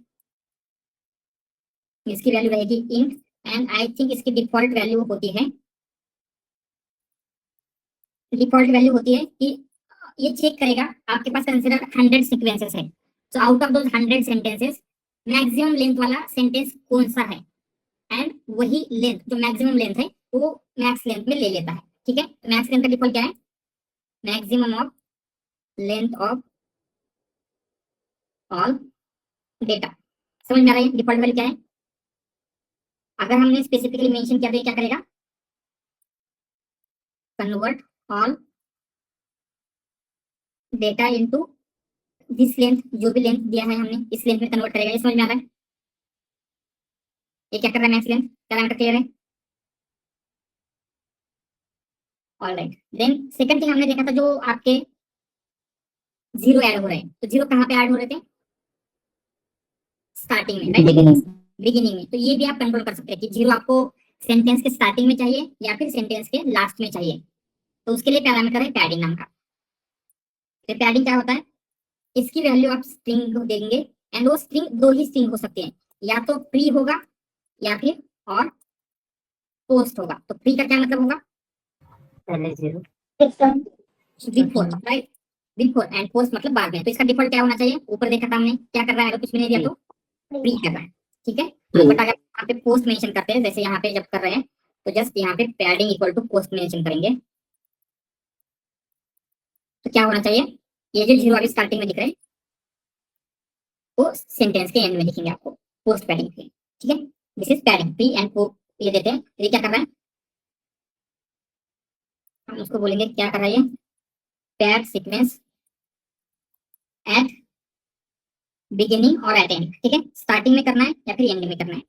इसकी वैल्यू रहेगी इंट, एंड आई थिंक इसकी डिफॉल्ट वैल्यू होती है, डिफॉल्ट वैल्यू होती है कि ये चेक करेगा आपके पास कंसिडर 100 सीक्वेंसेस है, तो out of those 100 sentences maximum length वाला सेंटेंस कौन सा है, एंड वही लेंथ जो मैक्सिमम लेंथ है वो मैक्स लेंथ में ले लेता है। ठीक है, मैक्स लेंथ का डिफॉल्ट क्या है, maximum of length of all data. समझ में आ रहा है डिफॉल्ट वैल्यू क्या है। अगर हमने स्पेसिफिकली मेंशन किया तो क्या करेगा, convert all data into this length, जो भी लेंथ दिया है हमने इस लेंथ में कन्वर्ट करेगा। ये समझ में आ रहा है, ये क्या कर रहा है मैक्स लेंथ, पैरामीटर क्लियर है। ऑलराइट, देन सेकंड थिंग हमने देखा था जो आपके जीरो ऐड हो रहे हैं, तो जीरो कहाँ पे ऐड हो रहे थे, स्टार्टिंग में, राइट, बिगिनिंग में। तो ये भी आप कंट्रोल कर सकते हैं कि जीरो आपको सेंटेंस के स्टार्टिंग में चाहिए या फिर सेंटेंस के लास्ट में चाहिए, तो उसके लिए पैरामीटर है पैडिंग नाम का। तो पैडिंग क्या होता है, इसकी वैल्यू आप स्ट्रिंग को देंगे, एंड वो स्ट्रिंग दो ही स्ट्रिंग हो सकते हैं, या तो प्री होगा या फिर और पोस्ट होगा। तो प्री का क्या मतलब होगा, पहले 0 before, right, before, and post मतलब बाद में। तो इसका डिफॉल्ट क्या होना चाहिए, ऊपर देखा था हमने क्या कर रहा है, अगर कुछ भी नहीं दिया तो प्री कर रहा है। ठीक है, बट अगर यहाँ पे पोस्ट मेंशन करते हैं, जैसे यहाँ पे जब कर रहे हैं तो जस्ट यहाँ पे padding equal to post mention करेंगे, तो क्या होना चाहिए, ये जो जीरो अभी स्टार्टिंग में दिख रहे हैं वो सेंटेंस के एंड में दिखेंगे आपको पोस्ट पैडिंग के। ठीक है, this is padding, pre and post ये देते हैं। ये क्या कर रहा है, हम उसको बोलेंगे क्या कर रहा है, ये पैड सीक्वेंस एट बिगिनिंग और एट एंड। ठीक है, स्टार्टिंग में करना है या फिर एंड में करना है।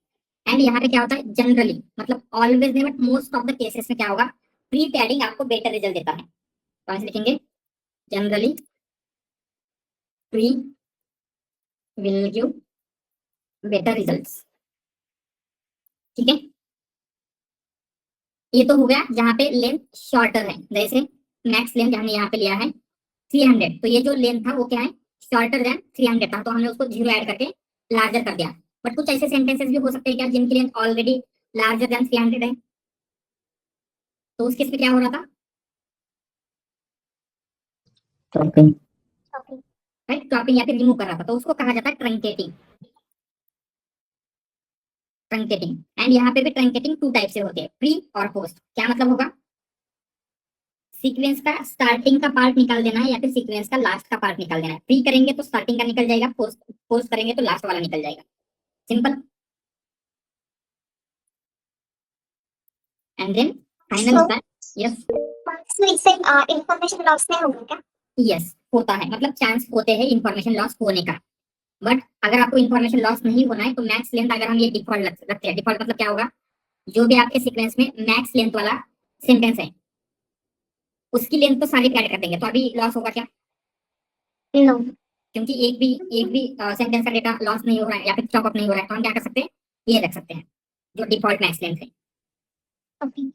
एंड यहाँ पे क्या होता है, जनरली मतलब ऑलवेज नहीं but most of the cases में क्या होगा, प्री पैडिंग आपको बेटर रिजल्ट देता है। तो ऐसे लिखेंगे generally pre will give better results. ठीक है, ये तो हो गया जहाँ पे लेंथ शॉर्टर है, जैसे मैक्स लेंथ हमने यहाँ पे लिया है 300, तो ये जो लेंथ था वो क्या है, शॉर्टर देन 300 था, तो हमने उसको जीरो ऐड करके लार्जर कर दिया। बट कुछ ऐसे सेंटेंसेस भी हो सकते हैं क्या जिनकी लेंथ ऑलरेडी लार्जर देन 300 है, तो उस केस में क्या हो रहा था, राइट, क्रॉपिंग या फिर रिमूव कर रहा था, तो उसको कहा जाता है ट्रंकेटिंग। ट्रंकेटिंग, एंड यहाँ पे भी ट्रंकेटिंग टू टाइप से होती है, प्री और पोस्ट। क्या मतलब होगा, सीक्वेंस का स्टार्टिंग का पार्ट निकाल देना है या फिर सीक्वेंस का लास्ट का पार्ट निकाल देना है। प्री करेंगे तो स्टार्टिंग का निकल जाएगा, पोस्ट करेंगे तो लास्ट वाला निकल जाएगा, सिंपल। एंड देन फाइनल होता है, यस इससे इंफॉर्मेशन लॉस नहीं होगा क्या? यस होता है, मतलब चांस होते हैं इंफॉर्मेशन लॉस होने का। बट अगर आपको इंफॉर्मेशन लॉस नहीं होना है तो मैक्स लेंथ अगर हम ये डिफॉल्ट रखते हैं, डिफॉल्ट मतलब क्या होगा, जो भी आपके सीक्वेंस में मैक्स लेंथ वाला सेंटेंस है उसकी लेंथ तो सारी ऐड कर देंगे, तो अभी लॉस होगा क्या, नो, क्योंकि एक भी सेंटेंस का डेटा लॉस नहीं हो रहा है या फिर चॉप अप नहीं हो रहा है, तो हम क्या कर सकते हैं, ये रख सकते हैं जो डिफॉल्ट मैक्स लेंथ है। ओके,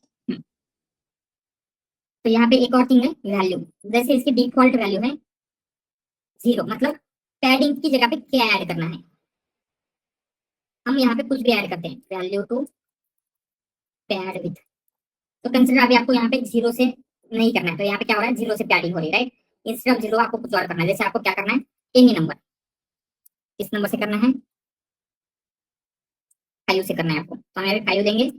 तो यहाँ पे एक और थिंग है वैल्यू, जैसे इसकी डिफॉल्ट वैल्यू है 0, मतलब पैडिंग की जगह पे क्या ऐड करना है, हम यहाँ पे कुछ भी ऐड करते हैं, वैल्यू टू पैड विथ। तो कंसिडर अभी आपको यहाँ पे 0 से नहीं करना है, तो यहाँ पे क्या हो रहा है, 0 से पैडिंग हो रही है, राइट। इंस्टेड ऑफ 0 आपको कुछ और करना है, जैसे आपको क्या करना है, एनी नंबर, किस नंबर से करना है, 5 से करना है आपको, तो हम यहाँ पे 5 देंगे,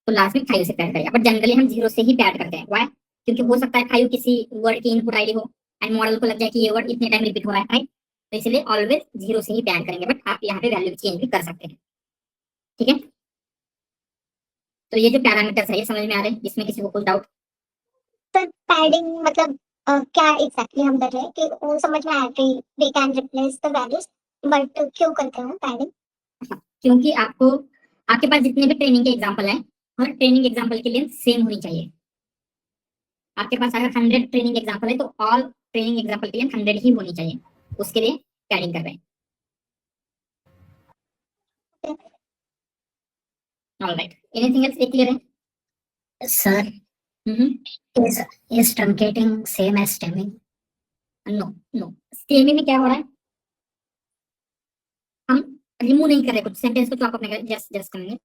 तो लास्ट में 5 से पैड करेगा। बट जनरली हम 0 से ही पैड करते हैं, वाई, क्योंकि हो सकता है 5 किसी वर्ड की इनपुट आईडी हो एंड मॉडल को लग जाए कि ये वर्ड इतने टाइम रिपीट हो रहा है, राइट, तो इसलिए ऑलवेज 0 से ही पैड करेंगे। बट आप यहाँ पे वैल्यू चेंज भी कर सकते हैं। ठीक है, तो ये जो पैरामीटर्स है ये समझ में आ रहे हैं, इसमें किसी को कुछ डाउट, तो पैडिंग मतलब क्या एग्जैक्टली हम कर रहे हैं कि वो समझ में आया कि we can replace the values, but क्यों करते हैं पैडिंग? क्योंकि आपको आपके पास जितने भी ट्रेनिंग के एग्जाम्पल हैं हर ट्रेनिंग एग्जाम्पल की लेंथ सेम होनी चाहिए। आपके पास अगर 100 ट्रेनिंग एग्जाम्पल है तो ऑल ट्रेनिंग एग्जाम्पल की लेंथ 100 ही होनी चाहिए, उसके लिए पैडिंग कर रहे हैं। ऑलराइट, एनीथिंग एल्स, क्लियर है sir is truncating same as stemming? No no, stemming में क्या हो रहा है, हम रिमूव नहीं कर रहे कुछ, सेंटेंस को तो आप अपने जस्ट जस्ट करेंगे।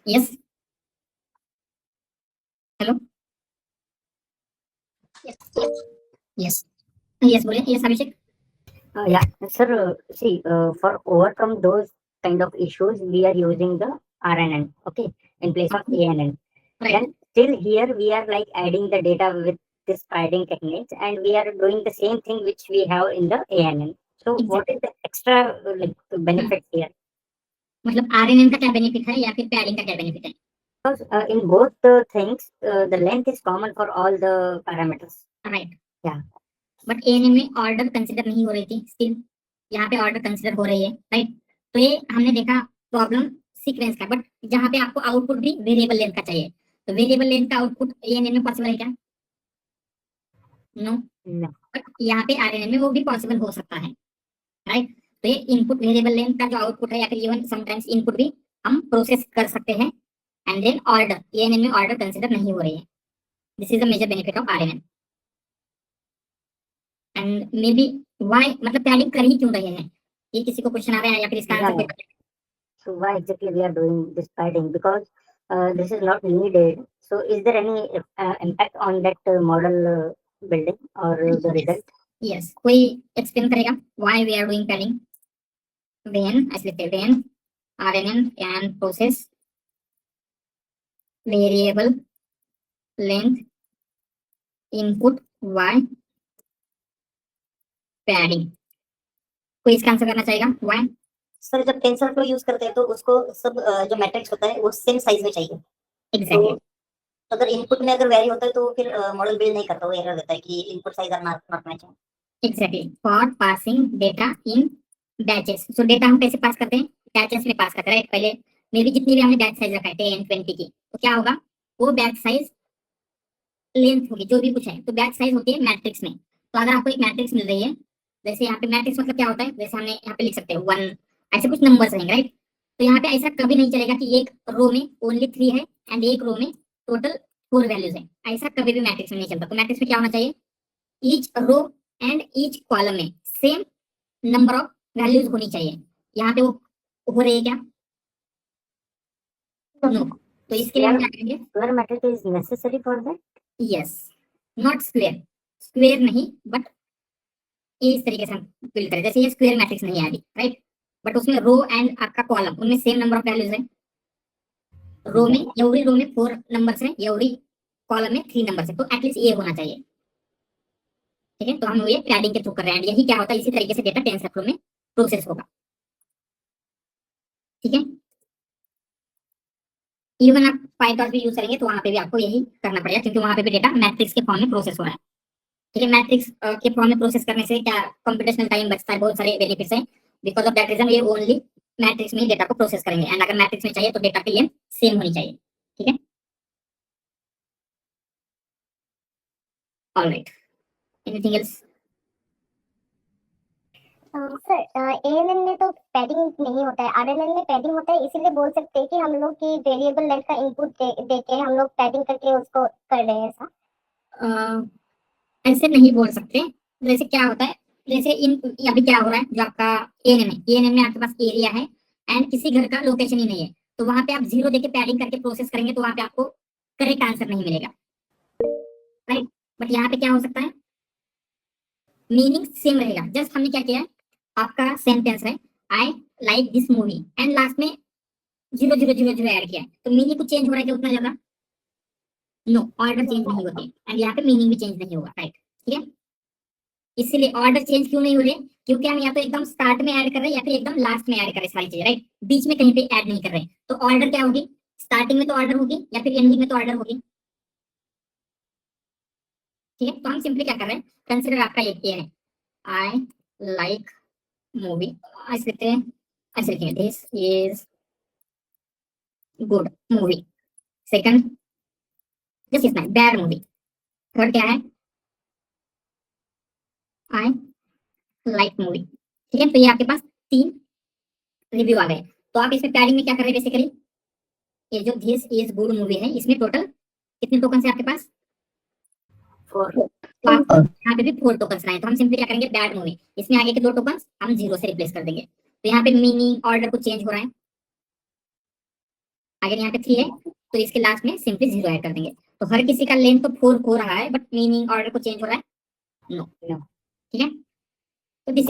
यस, हेलो, यस यस बोलिए, yes Abhishek. Yeah, sir. See, for overcome those kind of issues, we are using the RNN, okay, in place of ANN. Right, Then still here we are like adding the data with this padding techniques, and we are doing the same thing which we have in the ANN. So what is the extra like benefit here? मतलब RNN का क्या benefit है या फिर padding का क्या benefit है? Because in both the things, the length is common for all the parameters. Right, Yeah. But ANN में ऑर्डर कंसीडर नहीं हो रही थी, स्टिल यहाँ पे ऑर्डर कंसीडर हो रही है, राइट। तो ये हमने देखा प्रॉब्लम सीक्वेंस का, बट जहाँ पे आपको आउटपुट भी वेरिएबल लेंथ का चाहिए, तो वेरिएबल लेंथ का आउटपुट एएनएन में पॉसिबल है क्या? No, No. बट यहाँ पे आरएनएन में वो भी पॉसिबल हो सकता है, राइट। तो ये इनपुट वेरिएबल लेंथ का जो आउटपुट है या फिर इवन समटाइम्स इनपुट भी हम प्रोसेस कर सकते हैं, एंड देन ऑर्डर एएनएन में ऑर्डर कंसीडर नहीं हो रही है। This is the major benefit of RNN. And maybe why, मतलब पैडिंग कर ही क्यों रहे हैं, ये किसी को क्वेश्चन आ रहा है या फिर इसका answer Yeah. So why exactly we are doing this padding? Because this is not needed. So is there any impact on that model building or the result? Yes, कोई एक्सप्लेन करेगा why we are doing padding? When ऐसे लिखते हैं, when RNN can process variable length input why padding. कोई इसका answer करना चाहेगा why? Sir जब टेंसर फ्लो यूज करते हैं तो उसको सब जो मैट्रिक्स होता है वो सेम साइज में चाहिए। एग्जैक्टली, तो अगर इनपुट में अगर वेरी होता है तो फिर मॉडल बिल्ड नहीं करता, वो एरर देता है कि input size are not matching. Exactly, for passing data in batches. So data हम कैसे पास करते हैं? बैचेस में पास करते हैं, राइट। पहले मे भी जितनी भी हमने बैच साइज रखा है 10 20 की, तो क्या होगा, वो बैच साइज लेंथ होगी जो भी कुछ है, तो बैच साइज होती है मैट्रिक्स में। तो अगर आपको एक मैट्रिक्स मिल रही है, जैसे यहाँ पे मैट्रिक्स मतलब क्या होता है, जैसे हमने यहाँ पे लिख सकते हैं 1, ऐसे कुछ नंबर्स रहेंगे, राइट। तो यहाँ पे ऐसा कभी नहीं चलेगा कि एक रो में ओनली 3 है एंड एक रो में टोटल 4 वैल्यूज है, ऐसा कभी भी मैट्रिक्स में नहीं चलता। तो मैट्रिक्स में क्या होना चाहिए, each row and each column में सेम नंबर ऑफ वैल्यूज होनी चाहिए। यहाँ पे वो हो रही है क्या? नो। तो इसके लिए हम क्या करेंगे, Square matrix is necessary for that? Yes, not square, square नहीं, बट इस तरीके से हम बिल्ड करें, जैसे ये स्क्वायर मैट्रिक्स नहीं है अभी, राइट, बट उसमें रो एंड आपका कॉलम उनमें सेम नंबर ऑफ वैल्यूज है। रो में एवरी रो में 4 नंबर्स है, एवरी कॉलम में 3 नंबर्स है, तो एटलीस्ट ये होना चाहिए, ठीक है। तो हम ये पैडिंग के थ्रू कर रहे हैं, यही क्या होता है, इसी तरीके से डेटा टेंसर फ्लो में प्रोसेस होगा, ठीक है। इवन आप पाइथन भी यूज करेंगे तो वहां पे भी आपको यही करना पड़ेगा, क्योंकि वहां पे भी डेटा मैट्रिक्स के फॉर्म में प्रोसेस हो रहा है, ठीक है। मैट्रिक्स के फॉर्म में प्रोसेस करने से क्या कंप्यूटेशनल टाइम बचता है, बहुत सारे बेनिफिट्स हैं। बिकॉज ऑफ दैट रीजन ये ओनली मैट्रिक्स में ही डेटा को प्रोसेस करेंगे, एंड अगर मैट्रिक्स में चाहिए तो डेटा की लेंथ सेम होनी चाहिए, ठीक है। Alright, anything else? Sir ANN में तो पैडिंग नहीं होता है, आरएनएन में पैडिंग होता है, इसीलिए बोल सकते हैं कि हम लोग की वेरिएबल लेंथ का इनपुट दे के हम लोग पैडिंग करके उसको कर रहे हैं ऐसा। ऐसे नहीं बोल सकते। जैसे क्या होता है, जैसे इन अभी क्या हो रहा है, जो आपका एएनएन है, एएनएन में आपके पास एरिया है एंड किसी घर का लोकेशन ही नहीं है, तो वहां पे आप 0 देके पैडिंग करके प्रोसेस करेंगे तो वहां पे आपको करेक्ट आंसर नहीं मिलेगा, राइट। बट यहाँ पे क्या हो सकता है, मीनिंग सेम रहेगा। जस्ट हमने क्या किया है, आपका सेंटेंस है I like this movie and last में 0 0 0 0 ऐड किया है, तो मीनिंग कुछ चेंज हो रहा है क्या उतना ज्यादा? नो, ऑर्डर चेंज नहीं होते एंड यहाँ पे मीनिंग भी चेंज नहीं होगा, राइट। ठीक है, इसीलिए ऑर्डर चेंज क्यों नहीं हो रहे, क्योंकि हम या तो एकदम स्टार्ट में ऐड कर रहे हैं या फिर एकदम लास्ट में ऐड कर रहे हैं सारी चीजें, राइट। बीच में कहीं पे ऐड नहीं कर रहे हैं। तो ऑर्डर क्या होगी, स्टार्टिंग में तो ऑर्डर होगी या फिर एंडिंग में तो ऑर्डर होगी। ठीक है, तो हम सिंपली क्या कर रहे हैं, कंसिडर आपका ये है आई लाइक मूवी, ऐसे लिखते हैं, ऐसे लिखेंगे this is good movie. Second just इतना बैड मूवी। थर्ड क्या है, आई लाइक मूवी। ठीक है, तो ये आपके पास 3 रिव्यू आ गए। तो आप इसमें पैडिंग में क्या कर रहे हैं, बेसिकली ये जो दिस इज गुड मूवी है इसमें टोटल कितने टोकन है आपके पास, 4. तो आप यहाँ पे भी 4 टोकन आए। तो हम सिंपली क्या करेंगे, बैड मूवी, इसमें आगे के 2 टोकन हम 0 से रिप्लेस कर देंगे। तो यहाँ पे मीनिंग ऑर्डर कुछ चेंज हो रहा है, अगर यहाँ पे 3 है तो इसके लास्ट में सिंपली 0 ऐड कर देंगे। तो हर किसी का लेंथ तो 4 हो रहा है, बट मीनिंग ऑर्डर को चेंज हो रहा है, नो। ठीक है, तो दिस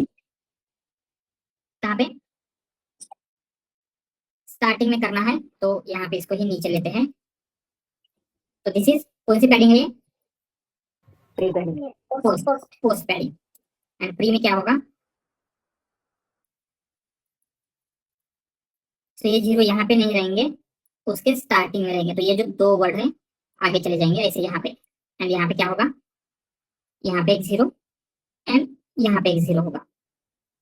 कहाँ पे स्टार्टिंग में करना है, तो यहाँ पे इसको ही नीचे लेते हैं। तो दिस इज कौन सी पैडिंग है ये, Pre-padding. Post padding. And pre में क्या होगा, तो ये 0 यहाँ पे नहीं रहेंगे, उसके स्टार्टिंग में रहेंगे। तो ये जो 2 वर्ड हैं आगे चले जाएंगे ऐसे यहाँ पे, एंड यहाँ पे क्या होगा, यहाँ पे एक 0 एंड यहाँ पे एक 0 होगा।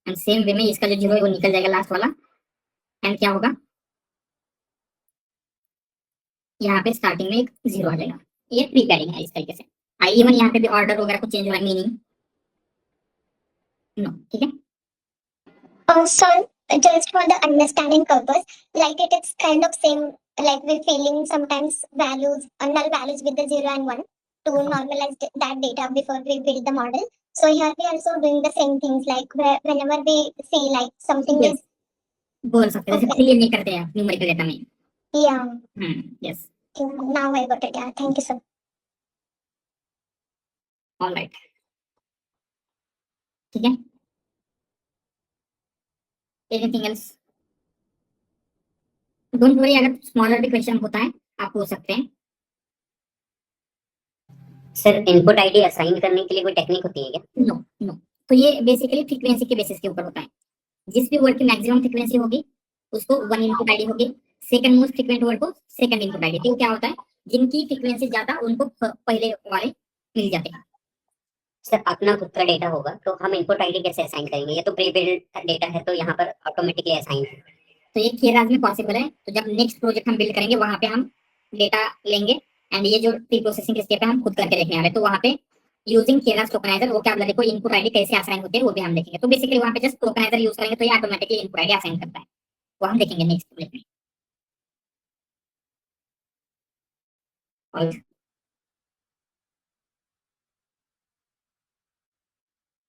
एंड सेम वे में इसका जो 0 है वो निकल जाएगा लास्ट वाला, एंड क्या होगा, यहाँ पे स्टार्टिंग में एक 0 आ जाएगा। ये प्री पैडिंग है इस तरीके से। आई इवन यहाँ पे भी ऑर्डर वगैरह कुछ चेंज हो रहा है, मीनिंग नो। ठीक है, So just for the understanding purpose, like it is kind of same, like we're filling sometimes values, null values with the 0 and 1 to normalize that data before we build the model. So here we are also doing the same things, like whenever we see like something Yes. बोल सकते हैं, जैसे Okay. Fill नहीं करते हैं numerical data में। is yeah. Yes, Now I got it. Yeah, thank you sir. Alright. ठीक है, एनीथिंग एल्स, डोंट वरी, अगर स्मॉलर भी क्वेश्चन होता है आप पूछ सकते हैं। सर इनपुट आईडी असाइन करने के लिए कोई टेक्निक होती है क्या? नो नो, तो ये बेसिकली फ्रीक्वेंसी के बेसिस के ऊपर होता है। जिस भी वर्ड की मैक्सिमम फ्रीक्वेंसी होगी उसको 1 इनपुट आईडी होगी, सेकंड मोस्ट फ्रीक्वेंट वर्ड को सेकंड इनपुट आईडी। तो क्या होता है, जिनकी फ्रीक्वेंसी ज्यादा उनको पहले वाले मिल जाते हैं। सर अपना खुद का डेटा होगा तो हम इनपुट आईडी कैसे असाइन करेंगे? ये तो प्री बिल्ड डेटा है तो यहाँ पर ऑटोमेटिकली असाइन है। तो ये केराज में पॉसिबल है। तो जब नेक्स्ट प्रोजेक्ट हम बिल्ड करेंगे वहां पे हम डेटा लेंगे एंड ये जो प्री प्रोसेसिंग स्टेप है हम खुद करके देखने वाले हैं। तो वहां पे यूजिंग केराज टोकनाइजर वोकैबुलरी को इनपुट आईडी कैसे असाइन होते हैं वो भी हम देखेंगे। तो बेसिकली वहां पे जस्ट टोकनाइजर यूज करेंगे तो ये ऑटोमेटिकली इनपुट आईडी असाइन करता है, वो हम देखेंगे नेक्स्ट प्रोजेक्ट में।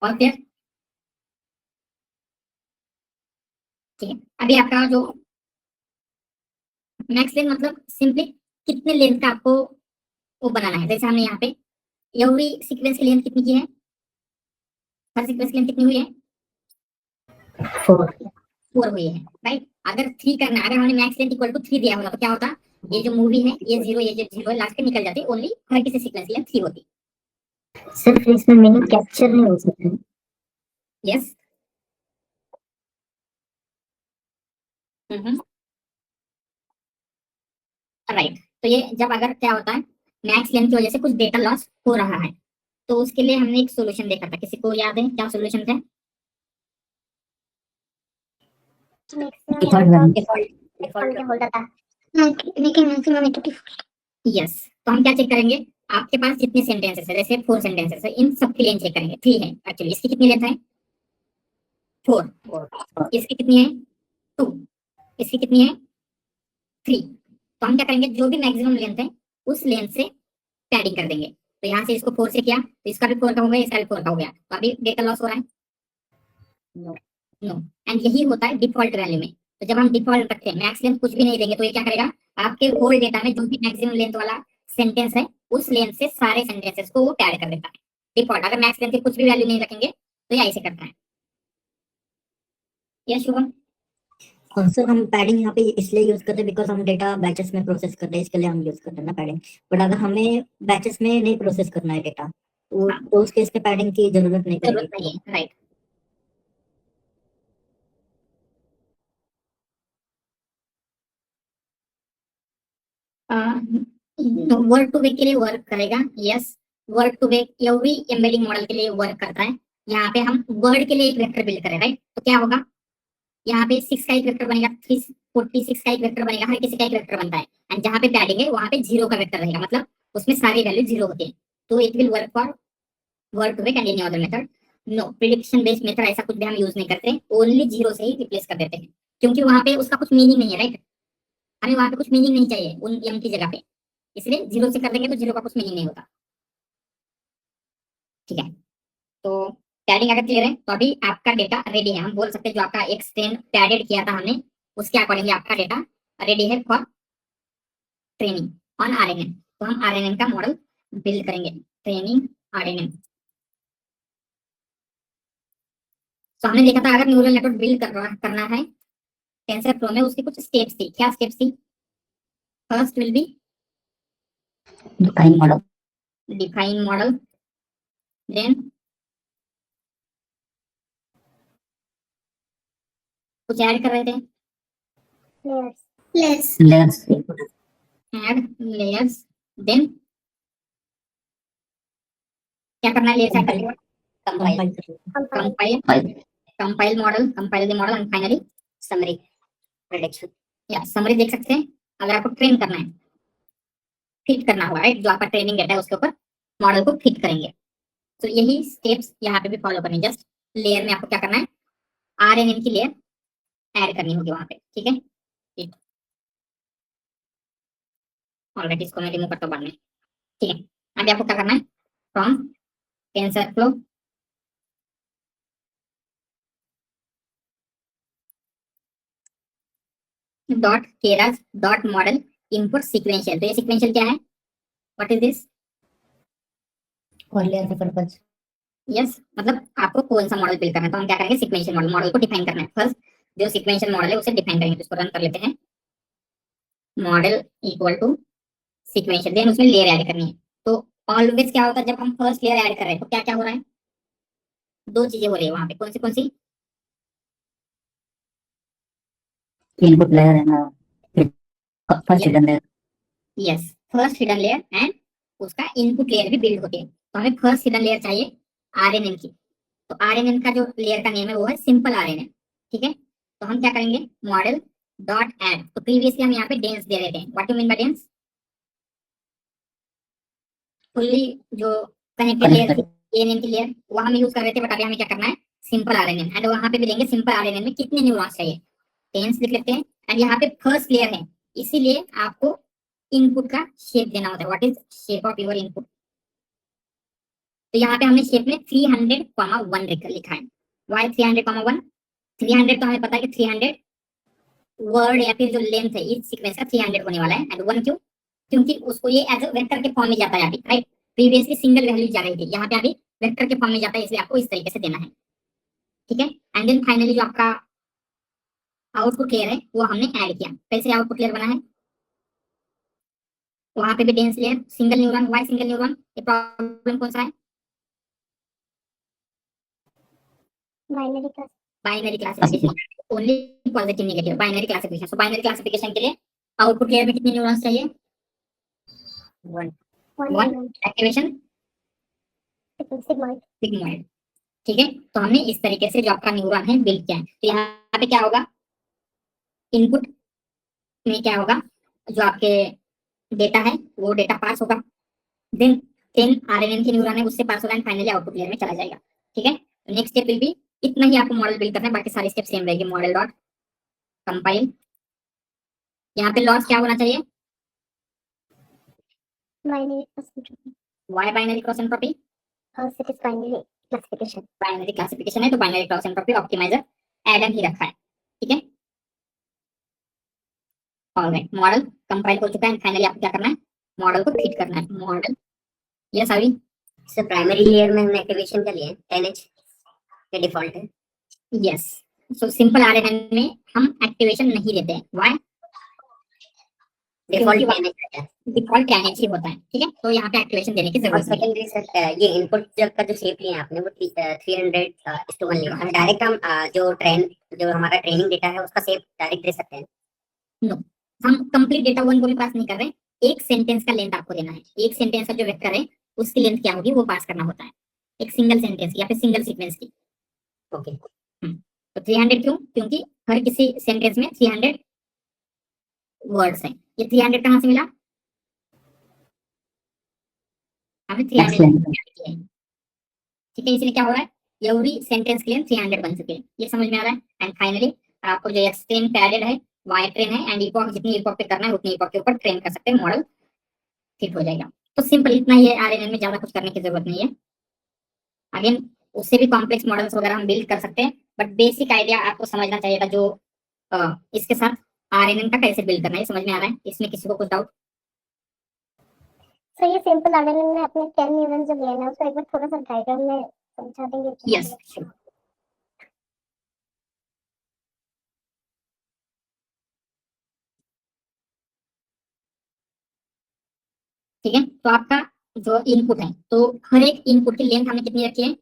और फिर ठीक है, अभी आपका जो मैक्स लेंथ मतलब सिंपली कितने लेंथ का आपको वो बनाना है। जैसे हमने यहाँ पे ये हुई सीक्वेंस की लेंथ कितनी की है, हर सीक्वेंस की लेंथ कितनी हुई है, 4 हुई है, राइट। अगर 3 करना, अगर हमने मैक्स लेंथ इक्वल टू 3 दिया होगा तो क्या होता, ये जो मूवी है ये 0 ये जो 0 लास्ट पे निकल जाती, ओनली हर किसी सीक्वेंस की लेंथ 3 होती। सर फिर इसमें मीनिंग कैप्चर नहीं हो सकता। Yes, right. तो ये जब अगर क्या होता है मैक्स लेंथ की वजह से कुछ डेटा लॉस हो रहा है तो उसके लिए हमने एक सोल्यूशन देखा था, किसी को याद है क्या सोल्यूशन था? यस, तो हम क्या चेक करेंगे, आपके पास जितने सेंटेंसेस है, जैसे 4 सेंटेंसेस है, इन सब की लेंथ चेक करेंगे। 3 है एक्चुअली, इसकी कितनी लेंथ है 4, इसकी कितनी है 2, इसकी कितनी है 3। तो हम क्या करेंगे, जो भी मैक्सिमम लेंथ है उस लेंथ से पैडिंग कर देंगे। तो यहाँ से इसको 4 से किया तो इसका भी 4 का हो गया, इसका भी 4 का हो गया, तो अभी डेटा लॉस हो रहा है नो। एंड यही होता है डिफॉल्ट वैल्यू में। तो जब हम डिफॉल्ट रखते हैं मैक्स लेंथ कुछ भी नहीं देंगे तो ये क्या करेगा, आपके होल डेटा में जो भी मैक्सिमम लेंथ वाला सेंटेंस है उस लेंथ से सारे सेंटेंसेस को वो टैग कर देता है डिफॉल्ट। अगर मैक्स लेंथ की कुछ भी वैल्यू नहीं रखेंगे तो ये ऐसे करता है। यस शुभम। और सर हम पैडिंग यहाँ पे इसलिए यूज करते हैं बिकॉज हम डेटा बैचेस में प्रोसेस करते हैं, इसके लिए हम यूज करते हैं ना पैडिंग। बट अगर हमें बैचेस में नहीं प्रोसेस करना है डेटा तो उस केस में पैडिंग की जरूरत नहीं जरूरत पड़ेगी। नहीं है, राइट। वर्ड टू वेक के लिए वर्क करेगा, yes. Word to vec every embedding model के लिए वर्क करता है। यहाँ पे हम वर्ड के लिए एक वेक्टर बिल्ड करें, राइट। तो क्या होगा, यहाँ पे 6 का एक वेक्टर बनेगा, 346 का एक वेक्टर बनेगा, हर किसी का एक वेक्टर बनता है। एंड जहाँ पे पैडिंग है वहाँ पे 0 का वेक्टर रहेगा, मतलब उसमें सारी वैल्यू 0 होती है। तो it will work for word to vec and any other method. No, prediction based method ऐसा कुछ भी हम यूज नहीं करते, ओनली 0 से ही रिप्लेस कर देते हैं, क्योंकि वहाँ पे उसका कुछ मीनिंग नहीं है, राइट। हमें वहाँ पे कुछ मीनिंग नहीं चाहिए उन एम की जगह पे, इसलिए 0 से कर देंगे तो 0 का कुछ मीनिंग नहीं होता। ठीक है, तो पैडिंग अगर क्लियर है तो अभी आपका डेटा रेडी है। हम बोल सकते हैं जो आपका एक स्ट्रेन पैडेड किया था हमने, उसके अकॉर्डिंगली आपका डेटा रेडी है फॉर ट्रेनिंग ऑन आरएनएन। तो हम आरएनएन का मॉडल बिल्ड करेंगे, ट्रेनिंग आरएनएन। तो हमने देखा था अगर न्यूरल नेटवर्क बिल्ड करना है टेंसरफ्लो में, उसकी कुछ स्टेप्स थी। क्या स्टेप्स थी? First will be define model, define model, then कुछ ऐड कर रहे थे, Layers. Layers, add layers, then क्या करना है लेयर्स ऐड करके? Compile, compile, compile model, compile the model and finally summary, prediction. या समरी देख सकते हैं। अगर आपको ट्रेन करना है, फिट करना होगा, राइट, जो आपका ट्रेनिंग डेटा है उसके ऊपर मॉडल को फिट करेंगे। तो यही स्टेप्स यहाँ पे भी फॉलो करनी है। जस्ट लेयर में आपको क्या करना है, आरएनएन की लेयर ऐड करनी होगी वहां पे, ठीक है। ऑलरेडी इसको मैं रिमूव करता हूँ बाद में, ठीक है। अभी आपको क्या करना है, from TensorFlow dot Keras dot model input sequential. तो ये सीक्वेंशियल क्या है, what is this? Correlation purpose. Yes, मतलब आपको कौन सा मॉडल बिल्ड करना है। तो हम क्या करेंगे, सीक्वेंशियल मॉडल, मॉडल को डिफाइन करना है। फर्स्ट जो सीक्वेंशियल मॉडल है उसे डिफाइन करेंगे, तो इसको रन कर लेते हैं। Model equal to sequential, then उसमें लेयर ऐड करनी है। तो ऑलवेज क्या होता है जब हम फर्स्ट लेयर ऐड कर रहे हैं तो क्या क्या हो रहा है, दो चीजें हो रही है वहां पे। कौन सी? Input layer and first hidden layer. Yes, first hidden layer and उसका इनपुट लेयर भी बिल्ड होती है। तो हमें फर्स्ट हिडन लेयर चाहिए आरएनएन की। तो आरएनएन का जो लेयर का नेम है वो है सिंपल आरएनएन, ठीक है। तो हम क्या करेंगे, मॉडल डॉट ऐड। तो प्रीवियसली हम यहाँ पे डेंस दे रहे थे, what you mean by dense? Fully जो कनेक्टेड लेयर थी एएनएन की लेयर, वो हम यूज कर रहे थे। बट अभी हमें क्या करना है, सिंपल आरएनएन। एंड वहां पे भी देंगे सिंपल आरएनएन में कितने न्यूरॉन्स चाहिए, 10 लिख लेते हैं। एंड यहाँ पे फर्स्ट लेयर है, इसीलिए आपको इनपुट का शेप देना होता है। What is shape of your input? तो यहाँ पे हमने शेप में 300,1 लिखा है। वाई 300,1? 300 तो हमें पता है कि 300 वर्ड या फिर जो लेंथ है इस सीक्वेंस का 300 होने वाला है। एंड 1 क्यों? क्योंकि उसको ये एज अ वेक्टर के फॉर्म में जाता है अभी, राइट। प्रीवियसली सिंगल वैल्यू जा रही थी, यहाँ पे अभी वेक्टर के फॉर्म में जाता है, इसलिए आपको इस तरीके से देना है, ठीक है। एंड देन फाइनली जो आपका आउटपुट लेयर है वो हमने ऐड किया। कैसे आउटपुट लेयर बना है, वहां पे भी dense layer, single neuron, why single neuron. ये प्रॉब्लम कौन सा है, binary classification, only positive negative, binary classification. So binary classification के लिए आउटपुट लेयर में कितने न्यूरॉन्स चाहिए, 1 एक्टिवेशन सिग्मोइड, ठीक है। तो हमने इस तरीके से जो आपका न्यूरॉन है बिल्ड किया है। तो यहाँ पे क्या होगा, इनपुट में क्या होगा, जो आपके डेटा है वो डेटा पास होगा, देन 10 आरएनएन के न्यूरॉन है उससे पास होगा, एंड फाइनली आउटपुट लेयर में चला जाएगा, ठीक है। नेक्स्ट स्टेप विल बी, इतना ही आपको मॉडल बिल्ड करना है, बाकी सारी स्टेप सेम रहेगी। मॉडल डॉट कंपाइल, यहाँ पे लॉस क्या होना चाहिए, why binary cross entropy, binary classification है तो binary cross entropy optimizer Adam ही रखा है, ठीक है। ऑलराइट, मॉडल कंपाइल हो चुका है। फाइनली आपको क्या करना है, मॉडल को फिट करना है। मॉडल, यस अभी, सर प्राइमरी लेयर में हमने एक्टिवेशन क्या लिया है, 10H के डिफॉल्ट है। यस। सो सिंपल आरएनएन में हम एक्टिवेशन नहीं देते हैं, व्हाई? डिफॉल्ट क्योंकि 10H है। डिफॉल्ट 10H ही होता है, ठीक है, तो यहाँ पे एक्टिवेशन देने की और जरूरत नहीं है। सेकेंडरी सर, ये इनपुट जब का जो शेप लिया है आपने वो 300:1 लिया है। डायरेक्ट हम जो हमारा ट्रेनिंग डेटा है उसका शेप डायरेक्ट दे सकते हैं। नो, हम कंप्लीट डेटा वन को भी पास नहीं कर रहे, एक सेंटेंस का लेंथ आपको देना है। एक सेंटेंस का जो वेक्टर है उसकी लेंथ क्या होगी वो पास करना होता है, एक सिंगल सेंटेंस या फिर सिंगल सीक्वेंस की। ओके, तो 300 क्यों? क्योंकि हर किसी सेंटेंस में 300 वर्ड्स हैं। ये 300 कहाँ से मिला? हमें 300 किया है, ठीक है, इसलिए क्या हो रहा है, एवरी सेंटेंस के लिए 300 बन चुके हैं। ये समझ में आ रहा है। एंड फाइनली आपको जो एक्सट्रेन पैरेड है, वाई ट्रेन है, एंड इपॉक जितनी इपॉक पे करना है उतनी इपॉक के ऊपर ट्रेन कर सकते हैं, मॉडल फिट हो जाएगा। तो सिंपल इतना ही है, आरएनएन में ज्यादा कुछ करने की जरूरत नहीं है। अगेन उससे भी कॉम्प्लेक्स मॉडल्स वगैरह हम बिल्ड कर सकते हैं, बट बेसिक आइडिया आपको समझना चाहिए था जो इसके साथ आरएनएन का कैसे बिल्ड करना है, समझ में आ रहा है? इसमें किसी को कुछ डाउट? सो ये सिंपल आरएनएन में अपने 10 न्यूरॉन जो लिया है उसको एक बार थोड़ा सा डायग्राम में समझा देंगे? यस, ठीक है। तो आपका जो इनपुट है, तो हर एक इनपुट की लेंथ हमने कितनी रखी है?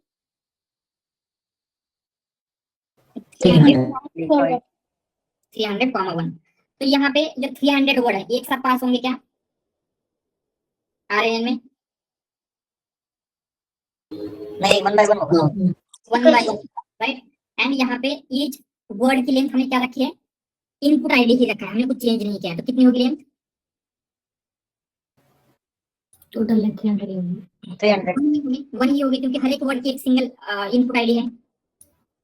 300, 300,1। तो यहाँ पे जो 300 वर्ड है एक साथ पास होंगे क्या आरएनएन में? नहीं, 1 by 1 होगा। 1 by 1, राइट। एंड यहाँ पे ईच वर्ड की लेंथ हमने क्या रखी है? इनपुट आईडी ही रखा है, हमने कुछ चेंज नहीं किया है। तो कितनी होगी लेंथ? टोटल लेंथ 300 ही होगी। 300। 1 ही होगी, क्योंकि हर एक वर्ड की एक सिंगल इनपुट आईडी है,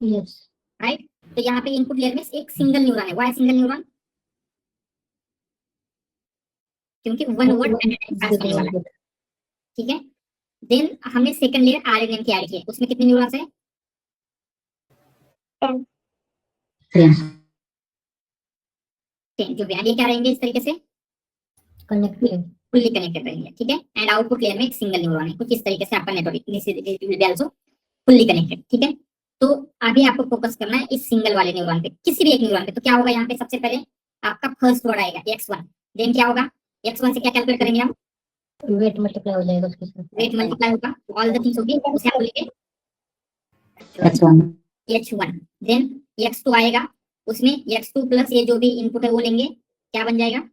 यस, राइट। तो यहाँ पे इनपुट लेयर में एक सिंगल न्यूरॉन है। Why single neuron? क्योंकि one word at time pass होने वाला है, ठीक है। देन हमने सेकंड लेयर आरएनएन की ऐड की है, उसमें कितने न्यूरॉन्स है? 10 जो भी, ये क्या रहेंगे इस तरीके से कनेक्टेड। फुल्ली कनेक्टेड रहेंगे, ठीक है। एंड आउटपुट लेयर में एक सिंगल न्यूरॉन है, कुछ इस तरीके से आपका network will be also fully connected, ठीक है। तो अभी आपको फोकस करना है इस सिंगल वाले न्यूरॉन पे, किसी भी एक न्यूरॉन पे। तो क्या होगा यहाँ पे, सबसे पहले आपका फर्स्ट वर्ड आएगा x1, देन क्या होगा, x1 से क्या कैलकुलेट करेंगे हम? वेट मल्टीप्लाई हो जाएगा उसके साथ। वेट मल्टीप्लाई होगा, ऑल द थिंग्स होगी, उसे आप बोलेंगे H1 h1। देन x2 आएगा, उसमें x2 प्लस ये जो भी इनपुट है वो लेंगे, क्या बन जाएगा?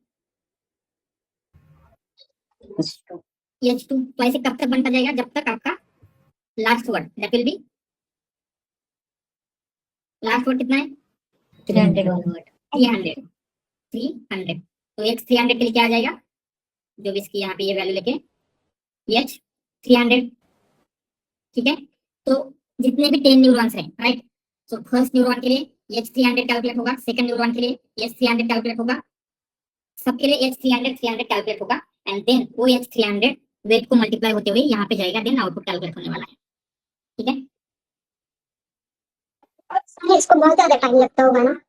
h2। तो ऐसे कब तक बनता जाएगा, जब तक आपका last word that will be, last word कितना है? 300 वाला वर्ड। 300। तो x 300 के लिए क्या आ जाएगा, जो भी इसकी यहाँ पे ये वैल्यू लेके h 300, ठीक है। तो जितने भी 10 न्यूरॉन्स हैं, राइट, सो फर्स्ट न्यूरॉन के लिए h 300 कैलकुलेट होगा, सेकंड न्यूरॉन के लिए h 300 कैलकुलेट होगा, सबके लिए h 300 कैलकुलेट होगा। एंड देन वो h 300 वेट को मल्टीप्लाई होते हुए यहाँ पे जाएगा, देन आउटपुट कैलकुलेट होने वाला है, ठीक है। इसको बहुत ज्यादा टाइम लगता होगा ना?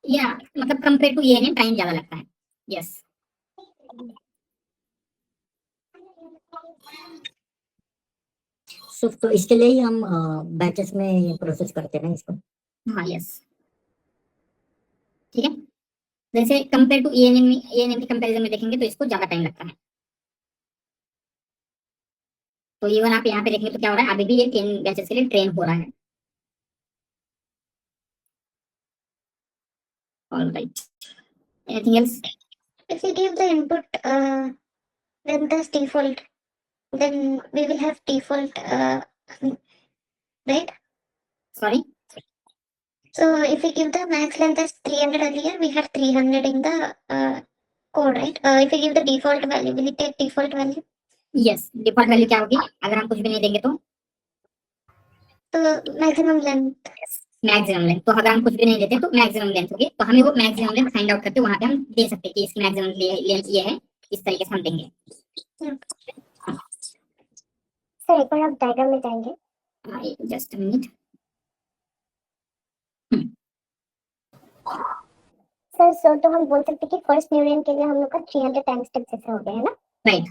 या मतलब कंपेयर टू ये टाइम ज्यादा लगता है, यस। तो इसके लिए ही हम बैचेस में प्रोसेस करते हैं ना इसको। हाँ, यस, ठीक है। जैसे कंपेयर टू एएनएम के कंपैरिजन में देखेंगे तो इसको ज्यादा टाइम लगता है। तो इवन आप यहाँ पे देखेंगे तो क्या हो रहा है, अभी भी ये 10 बैचेस के लिए ट्रेन हो रहा है। Alright, anything else? If we give the input then this default, then we will have default right? Sorry, So if we give the max length as 300 earlier, we had 300 in the code, right? If we give the default value, will it take default value? Yes, default value क्या होगी अगर हम कुछ भी नहीं देंगे तो? तो maximum length. Maximum length. तो अगर हम कुछ भी नहीं देते तो मैक्सिमम लेंथ होगी, तो हमें वो मैक्सिमम लेंथ फाइंड आउट करके वहां पे हम दे सकते हैं कि इसकी मैक्सिमम लेंथ ये है, इस तरीके से हम देंगे। सर एक बार आप डायग्राम में जाएंगे? Just minute. सर सो तो हम बोल सकते हैं कि फर्स्ट न्यूरॉन के लिए हम लोग का 300 टाइम स्टेप जैसे हो गया है ना। राइट।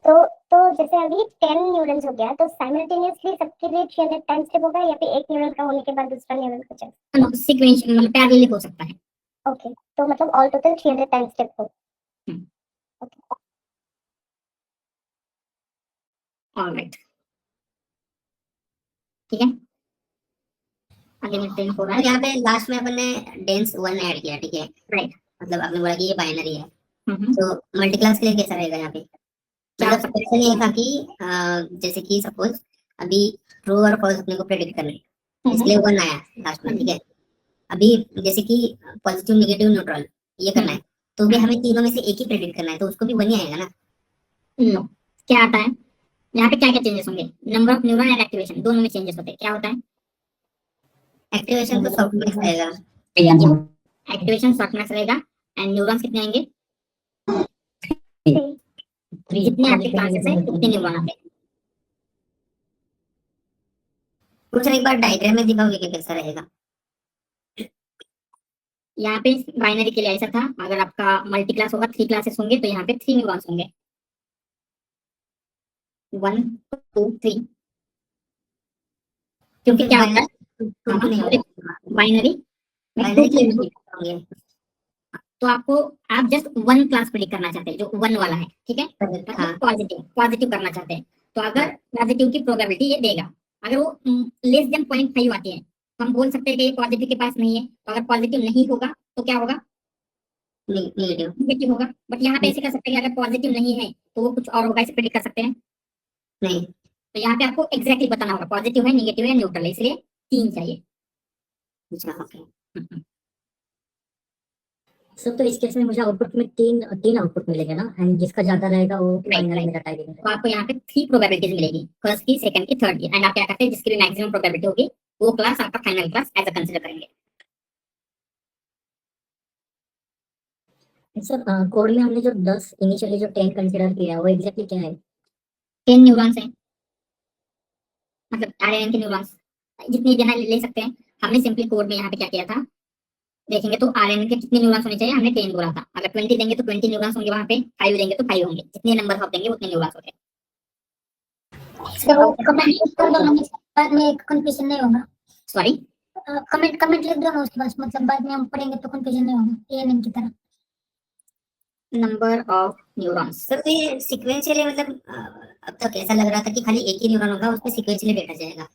तो जैसे अभी 10 न्यूरॉन्स हो गया तो साइमल्टेनियसली सबके लिए 300 टाइम स्टेप होगा या फिर एक न्यूरॉन का होने के बाद दूसरा न्यूरॉन को चल। सीक्वेंशियल मतलब पैरेलली हो सकता है। ओके तो मतलब ऑल टोटल 300 टाइम स्टेप हो। ओके ऑलराइट, ठीक है। आगे मिलते हैं हो रहा तो है। यहाँ पे लास्ट में अपन ने डेंस 1 ऐड किया, ठीक है, राइट। मतलब आपने बोला कि ये बाइनरी है, हम्म। तो मल्टी क्लास के लिए कैसा रहेगा यहाँ पे? मतलब क्वेश्चन ये था कि जैसे कि सपोज अभी ट्रू और फॉल्स अपने को प्रेडिक्ट करना है, इसके लिए 1 आया लास्ट में, ठीक है। अभी जैसे कि पॉजिटिव नेगेटिव न्यूट्रल ये करना है, तो भी हमें तीनों में से एक ही प्रेडिक्ट करना है, तो उसको भी 1 ही आएगा ना? नो, क्या आता है यहाँ पे, क्या क्या चेंजेस होंगे? Number of neuron and activation दोनों में चेंजेस होते हैं। क्या होता है? एक्टिवेशन तो सॉफ्टवेयर रहेगा, एक्टिवेशन शॉर्टनेस रहेगा एंड न्यूरॉन्स कितने आएंगे? जितने आपके क्लासेस है उतने न्यूरॉन आते हैं। कुछ एक बार डायग्राम में दिखाओगे कि कैसा रहेगा? यहाँ पे बाइनरी के लिए ऐसा था, अगर आपका मल्टी क्लास होगा 3 क्लासेस होंगे तो यहाँ पे 3 न्यूरॉन्स होंगे, 1 2 3, क्योंकि क्या होता है बाइनरी में 2 क्लासेस होंगे, तो आपको आप जस्ट 1 क्लास प्रेडिक्ट करना चाहते हैं जो 1 वाला है, ठीक है, मतलब पॉजिटिव करना चाहते हैं। तो अगर पॉजिटिव की प्रोबेबिलिटी ये देगा, अगर वो लेस देन 0.5 आती है तो हम बोल सकते हैं कि ये पॉजिटिव के पास नहीं है। तो अगर पॉजिटिव नहीं होगा तो क्या होगा? नेगेटिव होगा। बट यहाँ पे ऐसे कर सकते हैं कि अगर पॉजिटिव नहीं है तो वो कुछ और होगा, इसे प्रेडिक्ट कर सकते हैं नहीं। तो यहाँ पे आपको एग्जैक्टली बताना होगा पॉजिटिव है, नेगेटिव है, न्यूट्रल है, इसलिए 3 चाहिए। अच्छा ओके। सर तो इस केस में मुझे आउटपुट में तीन आउटपुट मिलेंगे ना, एंड जिसका ज्यादा रहेगा वो फाइनल में टाइप तो आपको यहाँ पे 3 प्रोबेबिलिटीज मिलेगी, फर्स्ट की, सेकंड की, थर्ड की, एंड आप क्या करते हैं जिसकी भी मैक्सिमम प्रोबेबिलिटी होगी वो क्लास आपका final class as a consider करेंगे। सर कोड में हमने जो 10 इनिशियली जो 10 कंसीडर किया वो एग्जैक्टली क्या है? 10 न्यूरॉन्स हैं, मतलब आरएनए के न्यूरॉन्स जितनी जगह ले सकते हैं। हमने सिंपली कोड में यहाँ पे क्या किया था देखेंगे तो आरएनए के कितने न्यूरॉन्स होने चाहिए, हमने 10 बोला था। अगर 20 देंगे तो 20 न्यूरॉन्स होंगे, वहाँ पे 5 देंगे तो 5 होंगे, जितने नंबर ऑफ देंगे उतने न्यूरॉन्स होंगे। तो कमेंट कर दो ना, बाद में कंफ्यूजन नहीं होगा। सॉरी, कमेंट लिख दो ना उसके पास, मतलब बाद में हम पढ़ेंगे तो कंफ्यूजन नहीं होगा एएनएम की तरह। नंबर ऑफ न्यूरॉन्स सर तो ये सीक्वेंशियली मतलब अब तक ऐसा लग रहा था कि खाली एक ही न्यूरॉन होगा, उसमें सीक्वेंशियली डेटा जाएगा,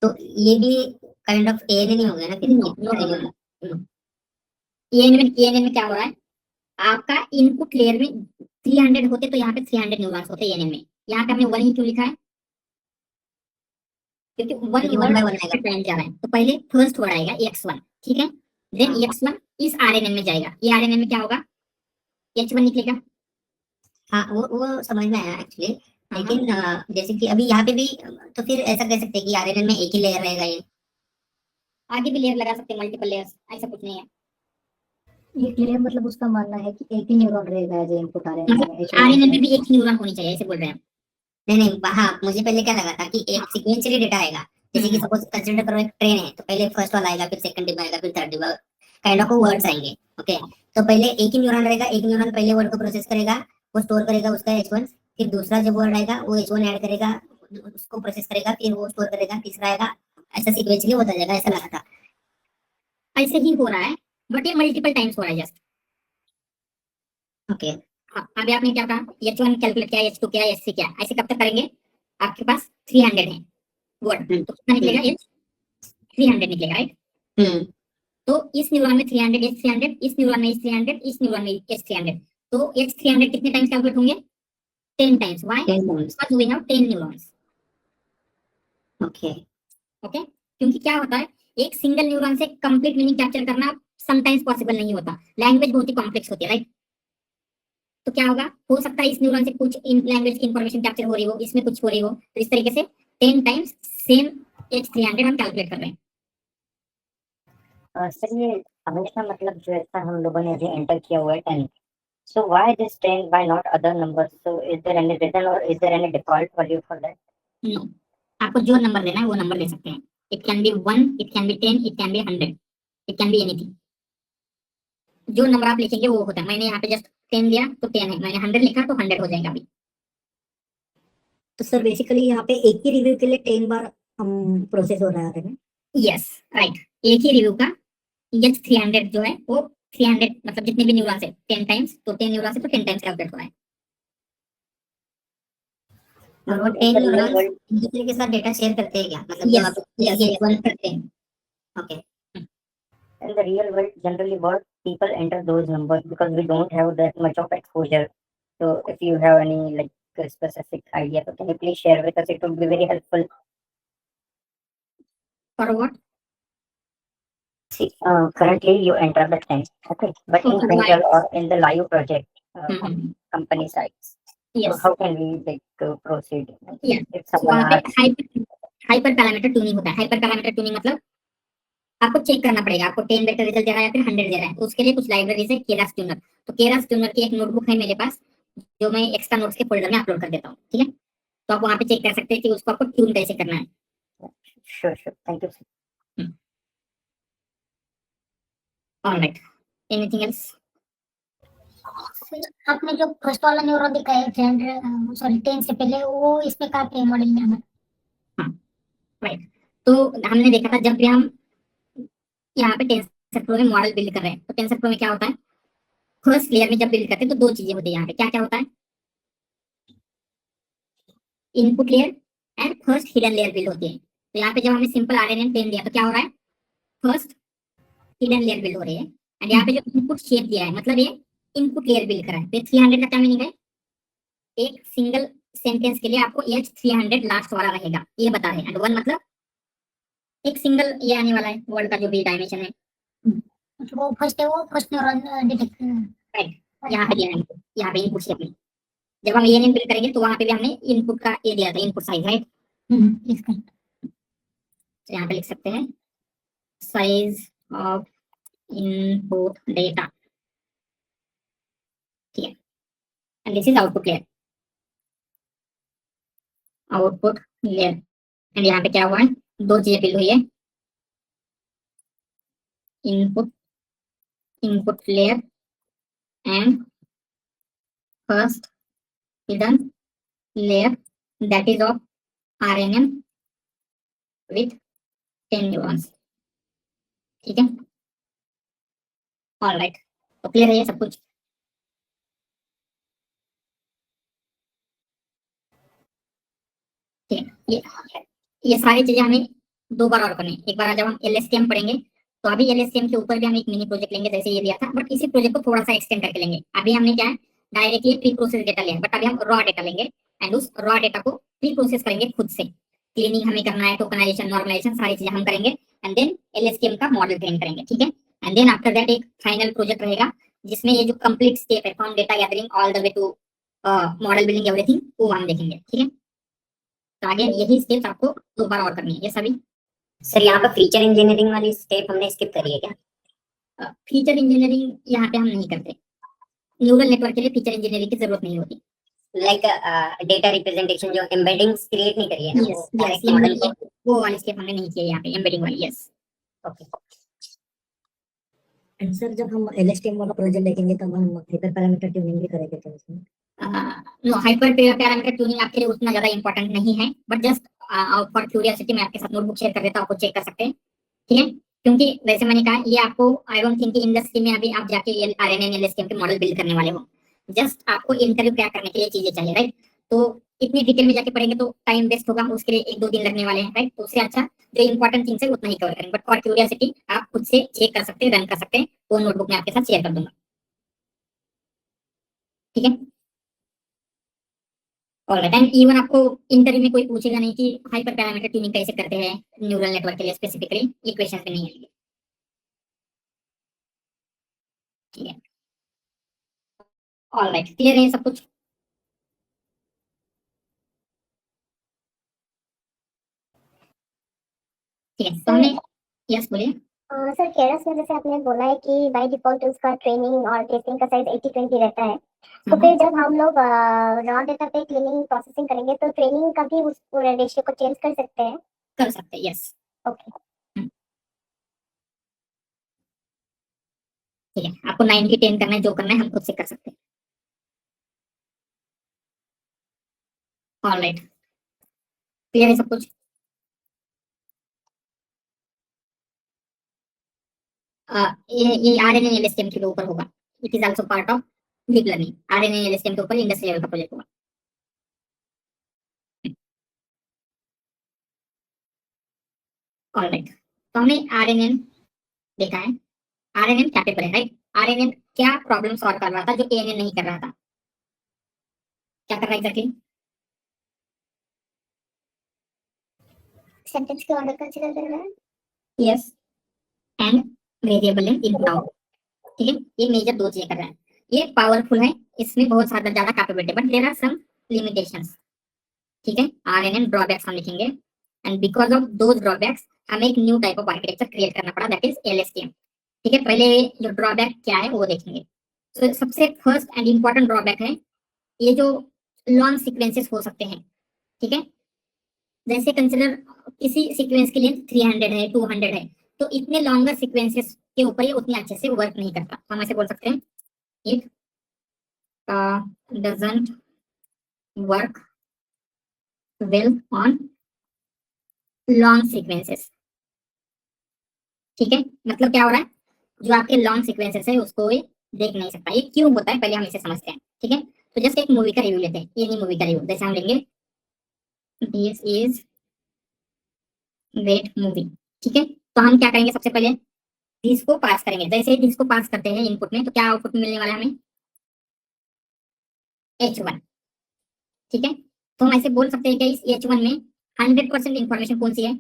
तो ये भी काइंड ऑफ एएनए नहीं हो गया ना फिर? एएनए में क्या हो रहा है, आपका इनपुट लेयर में 300 होते तो यहाँ पे 300 न्यूरॉन्स होते एएनए में। यहाँ पे हमने 1 ही क्यों लिखा है? क्योंकि 1 1 by 1 आएगा। टाइम जा रहा है, तो पहले फर्स्ट वर्ड आएगा x1, ठीक है, देन x1 इस आरएनए में जाएगा, ये आरएनए में क्या होगा, h1 निकलेगा। हाँ वो समझ में आया एक्चुअली, लेकिन जैसे कि अभी यहाँ पे भी तो फिर ऐसा कह सकते हैं कि आरएनए में एक ही लेयर रहेगा, ये आगे भी लेयर लगा सकते हैं, मल्टीपल लेयर्स, ऐसा कुछ नहीं है। ये मतलब उसका मानना है कि एक ही न्यूरॉन रहेगा जो इनपुट आरएनए में भी एक ही न्यूरॉन होनी चाहिए, ऐसे बोल रहे हैं। नहीं हाँ, मुझे पहले क्या लगा था कि एक सीक्वेंशियली डेटा आएगा, जैसे कि सपोज कंसीडर करो एक ट्रेन है, तो पहले फर्स्ट वाला आएगा, फिर सेकंड डिब्बा आएगा, फिर थर्ड डिब्बा, काइंड ऑफ वर्ड्स आएंगे। ओके, तो पहले एक ही न्यूरॉन रहेगा, एक न्यूरॉन पहले वर्ड को प्रोसेस करेगा, वो स्टोर करेगा उसका h1, फिर दूसरा जब वर्ड आएगा वो h1 ऐड करेगा, उसको प्रोसेस करेगा, फिर वो स्टोर करेगा, तीसरा आएगा, ऐसा सीक्वेंशियली होता जाएगा, ऐसा लगा था। ऐसे ही हो रहा है, बट ये मल्टीपल टाइम्स हो रहा है जस्ट। ओके, अभी आपने क्या कहा, h1 कैलकुलेट किया, h2 किया, h3 किया, ऐसे कब तक करेंगे? आपके पास 300 है वर्ड, तो कितना निकलेगा, h 300 निकलेगा, राइट। तो इस न्यूरॉन में 300, h 300, इस न्यूरॉन में h 300, इस न्यूरॉन में h 300, तो h 300 कितने टाइम्स कैलकुलेट होंगे? 10 times. Why? Because we have 10 neurons. Okay okay, क्योंकि क्या होता है, एक सिंगल न्यूरॉन से कंप्लीट मीनिंग कैप्चर करना समटाइम्स पॉसिबल नहीं होता, लैंग्वेज बहुत ही कॉम्प्लेक्स होती है, राइट। तो क्या होगा, हो सकता है इस न्यूरॉन से कुछ इन लैंग्वेज की इंफॉर्मेशन कैप्चर हो रही हो, इसमें कुछ हो रही हो, तो इस तरीके से 10 टाइम्स सेम h 300 हम कैलकुलेट कर रहे हैं। सर ये हमेशा मतलब जो ऐसा हम लोगों ने अभी एंटर किया हुआ है 10, so why this 10 why not other numbers, so is there any reason or is there any default value for that? No, आपको जो नंबर देना है वो नंबर दे सकते हैं। It can be 1, it can be 10, it can be 100, it can be anything. जो number आप लिखेंगे वो होता है। मैंने यहाँ पे जस्ट 10 दिया तो 10 है, मैंने 100 लिखा तो 100 हो जाएगा अभी। तो सर बेसिकली यहाँ पे एक ही रिव्यू के लिए 10 बार हम प्रोसेस हो रहा है। यस राइट, एक ही रिव्यू का एच 300 जो है वो 300 मतलब जितने भी न्यूरॉन्स है 10 टाइम्स, तो 10 न्यूरॉन्स है तो 10 टाइम्स कैलकुलेट हो रहा है। और वो 10 न्यूरॉन्स एक दूसरे के साथ डेटा शेयर करते हैं क्या, मतलब जब आप यस 1 करते हैं। Okay In the real world, generally what people enter those numbers because we don't have that much of exposure. So if you have any like specific idea, so can you please share with us? It would be very helpful. For what? See, currently you enter the 10, okay, but in Okay, Twinkle or in the live project on hmm, company sites, so yes how can we like proceed? Yeah. If someone वहाँ पे asks, hyper parameter tuning होता है। Hyper parameter tuning मतलब आपको check करना पड़ेगा आपको 10 better result दे रहा है या फिर 100 दे रहा है, तो उसके लिए कुछ लाइब्रेरीज है केरास ट्यूनर। तो केरास ट्यूनर की एक नोटबुक है मेरे पास जो मैं एक्स्ट्रा नोट्स के फोल्डर में अपलोड कर देता हूँ, ठीक है। तो आप वहाँ पे चेक कर सकते हैं कि उसको आपको ट्यून कैसे करना है। sure, thank you. Alright, anything else? आपने जो फर्स्ट वाला न्यूरॉन दिखाया 300 सॉरी 10 से पहले, वो इसमें कहाँ पे मॉडल में हमें? राइट, तो हमने देखा था जब भी हम यहाँ पे टेंसर फ्लो में मॉडल बिल्ड कर रहे हैं, तो टेंसर फ्लो में क्या होता है, फर्स्ट लेयर में जब बिल्ड करते हैं तो दो चीजें होती है यहाँ पे। क्या क्या होता है? Input layer and first hidden layer build होती है। तो यहाँ पे जब हमने सिंपल आरएनए 10 दिया तो क्या हो रहा है, फर्स्ट हिडन लेयर बिल्ड हो रही है। एंड यहाँ पे जो इनपुट शेप दिया है मतलब ये इनपुट लेयर बिल्ड कर रहा है। तो 300 का क्या मीनिंग है, एक सिंगल सेंटेंस के लिए आपको एच 300 लास्ट वाला रहेगा, ये बता रहे हैं। एंड 1 मतलब एक सिंगल ये आने वाला है वर्ड का जो भी डायमेंशन है, वो फर्स्ट है, वो फर्स्ट न्यूरॉन डिटेक्ट। राइट। यहाँ पे दिया है इनपुट, यहाँ पे इनपुट शेप में जब हम ये नेम बिल्ड करेंगे तो वहां पे भी हमने इनपुट का ये दिया था, इनपुट साइज, राइट। तो यहाँ पे लिख सकते हैं साइज ऑफ इनपुट डेटा, ठीक है। And this is output layer, output layer. And यहाँ पे क्या हुआ है, दो चीजें बिल्ड हुई है, input input layer and first hidden layer that is of आरएनएम with 10 neurons, ठीक है। ऑलराइट, तो क्लियर है ये सब कुछ? ठीक है, ये सारी चीजें हमें दो बार और करनी है। एक बार जब हम एलएसटीएम पढ़ेंगे तो अभी एलएसटीएम के ऊपर भी हम एक मिनी प्रोजेक्ट लेंगे जैसे ये दिया था, बट इसी प्रोजेक्ट को थोड़ा सा एक्सटेंड करके लेंगे। अभी हमने क्या है, डायरेक्टली प्री प्रोसेस डेटा लिया है, बट अभी हम रॉ डेटा लेंगे एंड उस रॉ डेटा को प्री प्रोसेस करेंगे खुद से। क्लीनिंग हमें करना है, टोकनाइजेशन, नॉर्मलाइजेशन, सारी चीजें हम करेंगे एंड देन एलएसटीएम का मॉडल ट्रेन करेंगे, ठीक है। एंड देन आफ्टर दैट एक फाइनल प्रोजेक्ट रहेगा जिसमें ये जो कंप्लीट स्टेप है from data gathering all the way to model building everything, वो हम देखेंगे, ठीक है। तो आगे यही स्टेप्स आपको दो बार और करनी है, ये सभी। सर यहाँ पर फीचर इंजीनियरिंग वाली स्टेप हमने स्किप करी है क्या? फीचर इंजीनियरिंग यहाँ पे हम नहीं करते, न्यूरल नेटवर्क के लिए फीचर इंजीनियरिंग की जरूरत नहीं होती। लाइक डेटा रिप्रेजेंटेशन जो एम्बेडिंग्स क्रिएट नहीं करी है ना, यस वो यस, डायरेक्ट मॉडल को। वो वाली स्टेप हमने नहीं किया यहाँ पे, एम्बेडिंग वाली। यस ओके एंड सर जब हम एलएसटीएम वाला प्रोजेक्ट देखेंगे तब हम हाइपर पैरामीटर ट्यूनिंग भी करेंगे क्या उसमें? नो, हाइपर पैरामीटर ट्यूनिंग आपके लिए उतना ज्यादा इंपॉर्टेंट नहीं है, बट जस्ट फॉर क्यूरियोसिटी मैं आपके साथ नोटबुक शेयर कर देता हूँ, आपको चेक कर सकते हैं, ठीक है। क्योंकि वैसे मैंने कहा ये आपको आई डोंट थिंक इंडस्ट्री में अभी आप जाके आरएनए एलएसटीएम के मॉडल बिल्ड करने वाले हो, जस्ट आपको इंटरव्यू क्रैक करने के लिए चीजें चाहिए, राइट। तो इतनी डिटेल में जाके पढ़ेंगे तो टाइम वेस्ट होगा, उसके लिए 1-2 दिन लगने वाले हैं, राइट। तो उससे अच्छा जो इंपॉर्टेंट थिंग्स है उतना ही कवर करेंगे, बट फॉर क्यूरियोसिटी आप खुद से चेक कर सकते हैं, रन कर सकते हैं, वो नोटबुक में आपके साथ शेयर कर दूंगा, ठीक है। ऑलराइट, एंड इवन आपको इंटरव्यू में कोई पूछेगा नहीं कि हाइपर पैरामीटर ट्यूनिंग कैसे करते हैं न्यूरल नेटवर्क के लिए स्पेसिफिकली, ये क्वेश्चन भी नहीं आएंगे, ठीक है। ऑलराइट, क्लियर है सब कुछ? ठीक है, तो हमने यस बोलिए। सर केरस में जैसे आपने बोला है कि बाय डिफॉल्ट उसका ट्रेनिंग और टेस्टिंग का साइज 80-20 रहता है, तो फिर जब हम लोग रॉ डेटा पे क्लीनिंग प्रोसेसिंग करेंगे तो ट्रेनिंग का भी उस पूरे रेशियो को चेंज कर सकते हैं? कर सकते हैं, यस। ओके। ठीक है, आपको 9 की 10 करना है, जो करना है हम खुद से कर सकते हैं। ऑलराइट, क्लियर है सब कुछ? ये आरएनए एलएसटीएम के ऊपर होगा। It is also part of deep learning. RNN LSTM के ऊपर इंडस्ट्री लेवल का प्रोजेक्ट होगा। ऑलराइट, तो हमने आरएनएन देखा है। आरएनएन क्या पेपर है, राइट? आरएनएन क्या प्रॉब्लम सॉल्व कर रहा था जो एएनएन नहीं कर रहा था? क्या कर रहा है एग्जैक्टली? सेंटेंस के ऑर्डर कंसीडर कर रहा है। Yes, and variable name input out. ठीक है, ये मेजर दो चीजें कर रहा है। ये पावरफुल है, इसमें बहुत सारा ज्यादा capability, but there are some limitations. ठीक है, आरएनएन ड्रॉबैक्स हम लिखेंगे, and because of those drawbacks हमें एक new type of architecture create करना पड़ा, दैट इज एलएसटीएम। ठीक है, पहले जो ड्रॉबैक क्या है वो देखेंगे। तो सबसे फर्स्ट एंड इंपॉर्टेंट ड्रॉबैक है ये जो लॉन्ग सीक्वेंसेस हो सकते हैं। ठीक है, जैसे कंसिडर किसी सीक्वेंस की लेंथ 300 है, 200 है, तो इतने लॉन्गर सीक्वेंसेस के ऊपर ये उतने अच्छे से वर्क नहीं करता। हम ऐसे बोल सकते हैं it doesn't work well on long sequences. ठीक है, मतलब क्या हो रहा है, जो आपके लॉन्ग सीक्वेंसेस है उसको ये देख नहीं सकता। ये क्यों होता है पहले हम इसे समझते हैं। ठीक है, तो जस्ट एक मूवी का रिव्यू लेते हैं। ये नहीं मूवी का रिव्यू, जैसे हम लेंगे दिस इज ग्रेट मूवी। ठीक है, तो हम क्या करेंगे, सबसे पहले दिस को पास करेंगे। जैसे ही दिस को पास करते हैं इनपुट में, तो क्या आउटपुट मिलने वाला है हमें? H1। ठीक है, तो हम ऐसे बोल सकते हैं कि इस H1 में 100% इंफॉर्मेशन कौन सी है?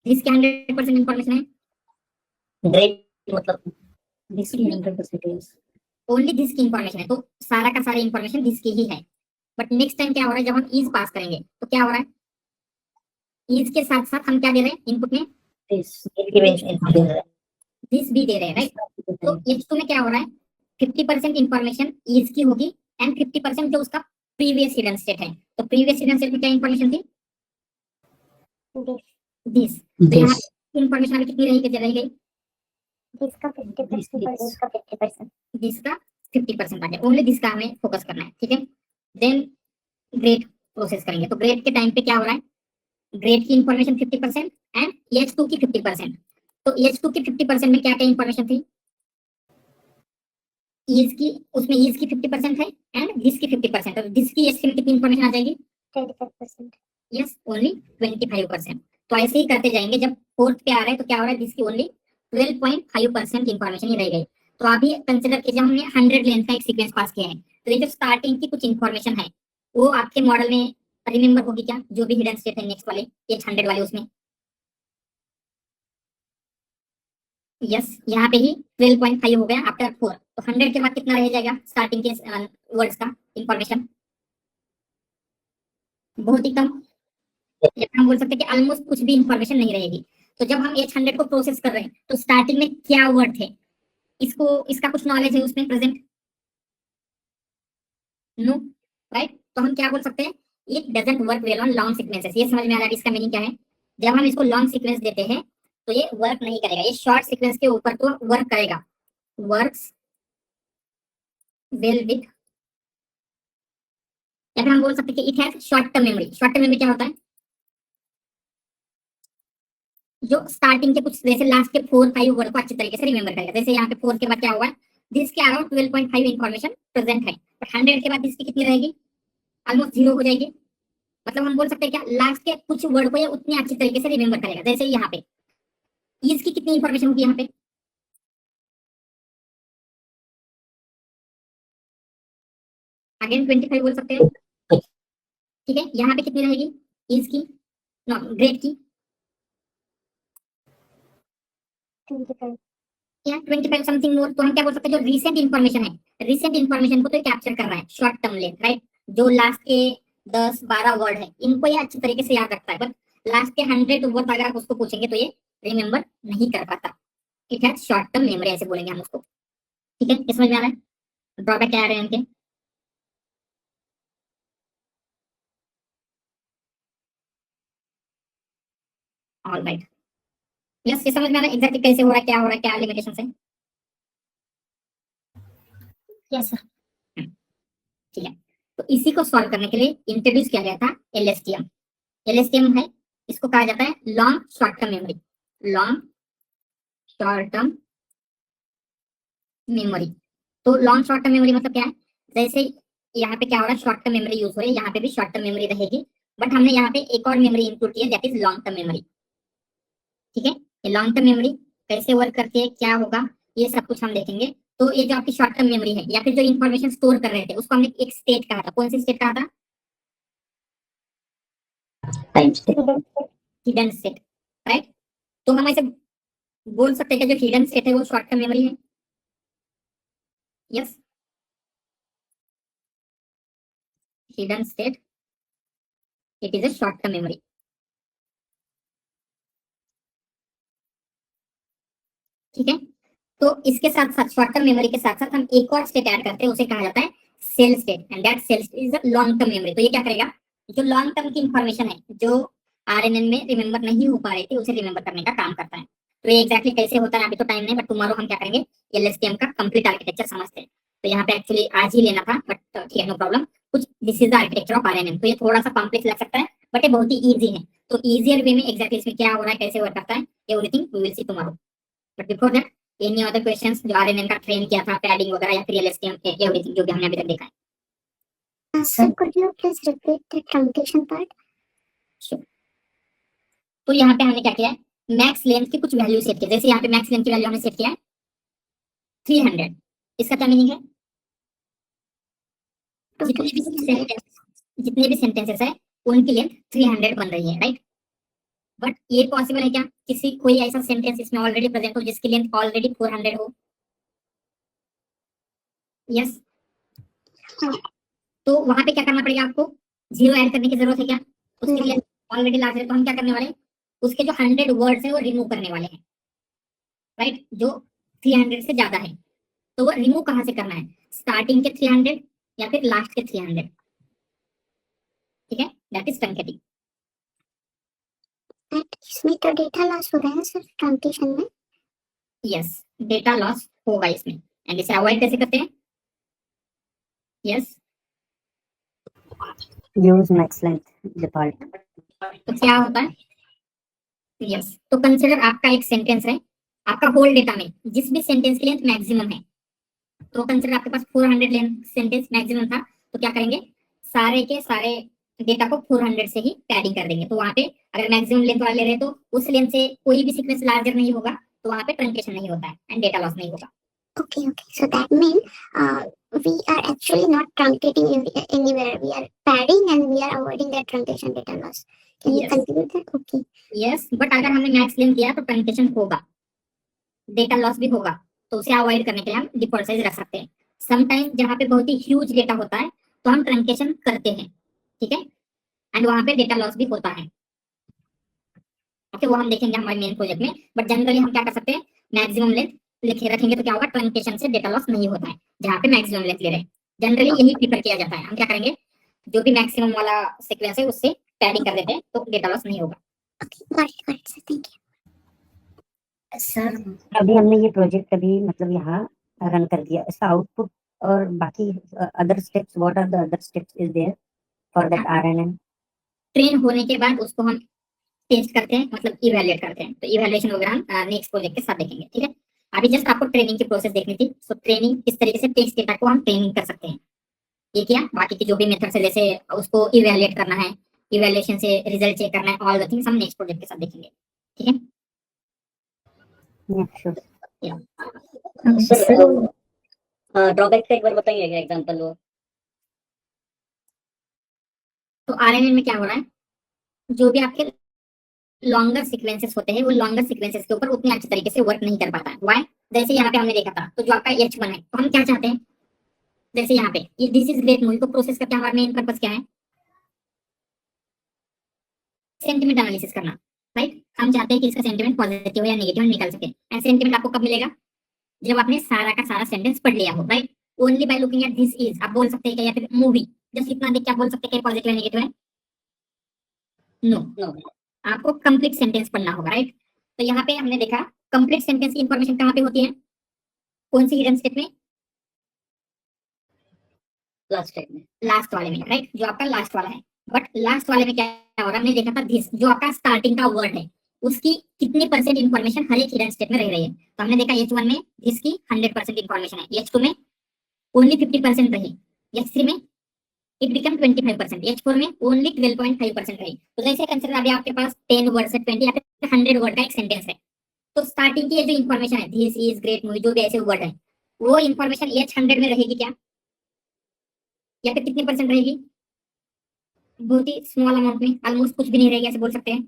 दिस की 100% इंफॉर्मेशन है, ग्रेट मतलब दिस की 100% यस। ओनली दिस की इंफॉर्मेशन है, तो सारा का सारा इंफॉर्मेशन दिस की ही है। बट नेक्स्ट टाइम क्या हो रहा है, जब हम इज पास करेंगे तो क्या हो रहा है, इज के साथ साथ हम क्या दे रहे हैं इनपुट में? दिस इंफॉर्मेशन दिस भी दे रहे हैं, राइट? तो H2 में क्या हो रहा है, 50% इंफॉर्मेशन इज की होगी एंड 50% जो उसका प्रीवियस हिडन स्टेट है। तो प्रीवियस हिडन स्टेट में क्या इंफॉर्मेशन थी? दिस। तो यहाँ इंफॉर्मेशन अभी कितनी रह गई? दिस का 50%, दिस का 50% आ गया। ओनली दिस का हमें फोकस करना है। ठीक है, देन ग्रेड प्रोसेस करेंगे। तो ग्रेड के टाइम पे क्या हो रहा है, ग्रेड की इंफॉर्मेशन 50% एंड H2 की 50%। तो H2 की 50% में क्या क्या इंफॉर्मेशन थी? ईज की, उसमें ईज की 50% है एंड दिस की 50%। और दिस की H में कितनी इंफॉर्मेशन आ जाएगी? 25%। Yes, only 25%। तो ऐसे ही करते जाएंगे। जब फोर्थ पे आ रहा है तो क्या हो रहा है, दिस की ओनली 12.5% इंफॉर्मेशन ही रह गई। तो अभी कंसिडर कीजिए हमने 100 लेंथ का एक सीक्वेंस पास किया है, तो ये जो स्टार्टिंग की कुछ इंफॉर्मेशन है वो आपके मॉडल में रिमेंबर होगी क्या? जो भी हिडन स्टेट है नेक्स्ट वाले H100 वाले उसमें। यस, यहाँ पे ही 12.5 हो गया आफ्टर 4। तो 100 के बाद कितना रह जाएगा स्टार्टिंग के वर्ड्स का इंफॉर्मेशन? बहुत ही कम, या हम बोल सकते हैं कि ऑलमोस्ट कुछ भी इंफॉर्मेशन नहीं रहेगी। तो जब हम H100 को प्रोसेस कर रहे हैं तो स्टार्टिंग में क्या वर्ड थे, इसको इसका कुछ नॉलेज है उसमें प्रेजेंट? No, right? तो हम क्या बोल सकते हैं, it doesn't work well on long sequences. ये समझ में आ रहा है इसका मीनिंग क्या है? जब हम इसको लॉन्ग सीक्वेंस देते हैं तो ये वर्क नहीं करेगा, ये शॉर्ट सीक्वेंस के ऊपर तो वर्क करेगा। वर्क्स वेल विद, या फिर हम बोल सकते हैं कि it has short term memory. Short term memory क्या होता है, जो स्टार्टिंग के कुछ जैसे लास्ट के 4-5 वर्ड को अच्छी तरीके से रिमेंबर करेगा। जैसे यहाँ पे 4 के बाद क्या हुआ है, दिस के अराउंड 12.5 इंफॉर्मेशन प्रेजेंट है, बट 100 के बाद दिस की कितनी रहेगी? ऑलमोस्ट 0 हो जाएगी। मतलब हम बोल सकते हैं क्या, लास्ट के कुछ वर्ड को ये उतनी अच्छी तरीके से रिमेंबर करेगा। जैसे यहाँ पे इज की कितनी इंफॉर्मेशन होगी यहाँ पे? अगेन 25 बोल सकते हैं। ठीक है, यहाँ पे कितनी रहेगी इज की, ग्रेड की? 25। या 25 समथिंग मोर। तो हम क्या बोल सकते हैं, जो रीसेंट इंफॉर्मेशन है, रीसेंट इंफॉर्मेशन को तो कैप्चर कर रहा है शॉर्ट टर्म लेंथ, राइट? जो लास्ट के 10-12 वर्ड है इनको ये अच्छी तरीके से याद रखता है, बट लास्ट के 100 वर्ड अगर आप उसको पूछेंगे तो ये रिमेंबर नहीं कर पाता। It has short term memory, ऐसे बोलेंगे हम उसको। ठीक है, ये समझ में आ रहा है ड्रॉबैक क्या आ रहे हैं इनके? ऑलराइट, यस, ये समझ में आ रहा है एग्जैक्टली कैसे हो रहा है, क्या हो रहा है, क्या लिमिटेशन है? Yes sir. ठीक है, तो इसी को सॉल्व करने के लिए इंट्रोड्यूस किया गया था एलएसटीएम। एलएसटीएम है, इसको कहा जाता है long short term memory. Long short term memory. तो लॉन्ग शॉर्ट टर्म मेमोरी मतलब क्या है? जैसे यहाँ पे क्या हो रहा है, शॉर्ट टर्म मेमोरी यूज हो रही है, यहाँ पे भी शॉर्ट टर्म मेमोरी रहेगी, बट हमने यहाँ पे एक और मेमोरी इंक्लूड की है, that is long term memory. ठीक है, ये लॉन्ग टर्म मेमोरी कैसे वर्क करती है, क्या होगा, ये सब कुछ हम देखेंगे। तो ये जो आपकी शॉर्ट टर्म मेमोरी है या फिर जो इन्फॉर्मेशन स्टोर कर रहे थे उसको हमने एक स्टेट कहा था। कौन सी स्टेट कहा था? Time state. Hidden state, right? तो हम ऐसे बोल सकते हैं कि जो हिडन स्टेट है वो शॉर्ट टर्म मेमोरी है। Yes, hidden state, it is a short term memory. ठीक है, तो इसके साथ साथ शॉर्ट टर्म मेमोरी के साथ साथ हम एक और स्टेट ऐड करते हैं, उसे कहा जाता है cell state, and that cell state is a long term memory. तो ये क्या करेगा, जो लॉन्ग टर्म की इंफॉर्मेशन है जो आरएनएन में रिमेंबर नहीं हो पा रही थी उसे रिमेंबर करने का काम करता है। तो ये एग्जैक्टली कैसे होता है अभी तो टाइम नहीं, बट टुमारो हम क्या करेंगे, एलएसटीएम का कंप्लीट आर्किटेक्चर समझते हैं। तो यहाँ पे एक्चुअली आज ही लेना था, बट ठीक है, नो प्रॉब्लम। कुछ this is the architecture of RNN. तो ये थोड़ा सा कॉम्प्लेक्स लग सकता है, बट ये बहुत ही ईजी है। तो ईजियर वे में एग्जैक्टली इसमें क्या हो रहा है, कैसे वर्क करता है, everything we will see tomorrow. But before that, any other questions जो आरएनएन का ट्रेन किया था, पैडिंग वगैरह या फिर एलएसटीएम एवरीथिंग जो भी हमने अभी तक देखा है? Sir could you please repeat the truncation part? Sure. तो यहाँ पे हमने क्या किया है, मैक्स लेंथ की कुछ वैल्यू सेट की। जैसे यहाँ पे मैक्स लेंथ की वैल्यू हमने सेट किया है 300। इसका क्या मीनिंग है, जितने भी सेंटेंसेस है उनकी लेंथ 300 बन रही है, राइट? बट ये पॉसिबल है क्या, किसी कोई ऐसा सेंटेंस इसमें ऑलरेडी प्रेजेंट हो जिसकी लेंथ ऑलरेडी 400 हो? यस, तो वहां पे क्या करना पड़ेगा आपको, 0 ऐड करने की जरूरत है क्या? उसके लिए ऑलरेडी लार्ज है, तो हम क्या करने वाले हैं, उसके जो 100 वर्ड्स है वो रिमूव करने वाले हैं, राइट? जो 300 से ज्यादा है, तो वो रिमूव कहां से करना है, स्टार्टिंग के 300 या फिर लास्ट के 300। ठीक है, दैट इज ट्रंकेटिंग। इसमें तो डेटा लॉस हो रहा है सर ट्रांजिशन में। यस, डेटा लॉस होगा इसमें, एंड इसे अवॉइड कैसे करते हैं? Yes, use max length default. तो क्या होता है, यस, तो कंसिडर आपका एक सेंटेंस है, आपका होल डेटा में जिस भी सेंटेंस की लेंथ मैक्सिमम है, तो कंसिडर आपके पास 400 लेंथ सेंटेंस मैक्सिमम था, तो क्या करेंगे, सारे के सारे डेटा को 400 से ही पैडिंग कर देंगे। तो वहां पे अगर मैक्सिमम लेंथ वाले ले रहे तो उस लेंथ से कोई भी सीक्वेंस लार्जर नहीं होगा, तो वहां पे ट्रंकेशन नहीं होता है एंड डेटा लॉस नहीं होगा। Okay, so that means we are actually not truncating anywhere. We are padding and we are avoiding that truncation data loss. Can you Yes. continue that? Okay. Yes, but अगर हमने max length किया तो truncation होगा, data loss भी होगा, तो उसे avoid करने के लिए हम डिफॉल्ट साइज रख सकते हैं। समटाइम जहाँ पे बहुत ही ह्यूज डेटा होता है तो हम ट्रंकेशन करते हैं, ठीक है, एंड वहां पे डेटा लॉस भी होता है। ओके, वो हम देखेंगे हमारे मेन प्रोजेक्ट में, बट जनरली हम क्या कर सकते हैं, मैक्सिमम लेंथ लिखे रखेंगे तो क्या होगा, ट्रंकेशन से डेटा लॉस नहीं होता है जहाँ पे मैक्सिमम लेंथ ले रहे हैं। जनरली यही प्रीफर किया जाता है। हम क्या करेंगे, जो भी मैक्सिमम वाला सीक्वेंस है उससे पैडिंग कर देते हैं तो डेटा लॉस नहीं होगा। Okay, got it, sir. Thank you. Sir अभी हमने ये प्रोजेक्ट अभी मतलब यहाँ रन कर दिया, इसका आउटपुट और बाकी other steps, what are the other steps is there for that RNN? Train होने के बाद उसको हम टेस्ट करते हैं, मतलब इवैल्यूएट करते हैं। तो इवैल्यूएशन वगैरह हम नेक्स्ट प्रोजेक्ट के साथ देखेंगे, ठीक है। अभी जस्ट आपको ट्रेनिंग की प्रोसेस देखनी थी। सो ट्रेनिंग किस तरीके से टेक्स्ट डेटा को हम ट्रेनिंग कर सकते हैं, ये किया। बाकी की जो भी मेथड्स है, जैसे उसको इवैल्यूएट करना है, इवैल्यूएशन से रिजल्ट चेक करना है, ऑल द थिंग्स हम नेक्स्ट प्रोजेक्ट के साथ देखेंगे, ठीक है। ड्रॉबैक का एक बार बताइए क्या एग्जांपल वो? तो आरएनएन में क्या हो रहा है, जो भी आपके लॉन्गर सीक्वेंसेस होते हैं वो लॉन्गर सीक्वेंसेस के ऊपर उतने अच्छे तरीके से वर्क नहीं कर पाता है। व्हाई? जैसे यहाँ पे हमने देखा था, तो जो आपका H1 है, तो हम क्या चाहते हैं, जैसे यहाँ पे ये दिस इज ग्रेट मूवी को प्रोसेस करके हमारा मेन पर्पस क्या है, सेंटिमेंट एनालिसिस करना, राइट। हम चाहते हैं कि इसका सेंटिमेंट पॉजिटिव या नेगेटिव निकल सके। एंड सेंटिमेंट आपको कब मिलेगा, जब आपने सारा का सारा सेंटेंस पढ़ लिया हो, right. Only by looking at this is आप बोल सकते हैं कि, या फिर मूवी जस्ट इतना देख के आप बोल सकते हैं कि पॉजिटिव या नेगेटिव है? नो, आपको कंप्लीट सेंटेंस पढ़ना होगा, राइट। तो यहाँ पे हमने देखा कंप्लीट सेंटेंस की इंफॉर्मेशन कहाँ पे होती है, कौन सी हिडन स्टेप में, लास्ट स्टेप में। लास्ट वाले में, राइट, जो आपका लास्ट वाला है। बट लास्ट वाले में क्या हो रहा है, हमने देखा था दिस, जो आपका स्टार्टिंग का वर्ड है उसकी कितनी परसेंट इंफॉर्मेशन हर एक हिडन स्टेप में रह रही है। तो हमने देखा H1 में दिस की 100% इंफॉर्मेशन है, H2 में ओनली 50% रही, H3 में इट बिकम 25%, H4 में ओनली 12.5% रही। तो जैसे कंसिडर अभी आपके पास 10 वर्ड से 20 या फिर 100 वर्ड का एक सेंटेंस है, तो स्टार्टिंग की ये जो इंफॉर्मेशन है दिस इज ग्रेट मूवी, जो भी ऐसे वर्ड है, वो इंफॉर्मेशन H100 में रहेगी क्या, या फिर कितनी परसेंट रहेगी, बहुत ही स्मॉल अमाउंट में, ऑलमोस्ट कुछ भी नहीं रहेगी, ऐसे बोल सकते हैं।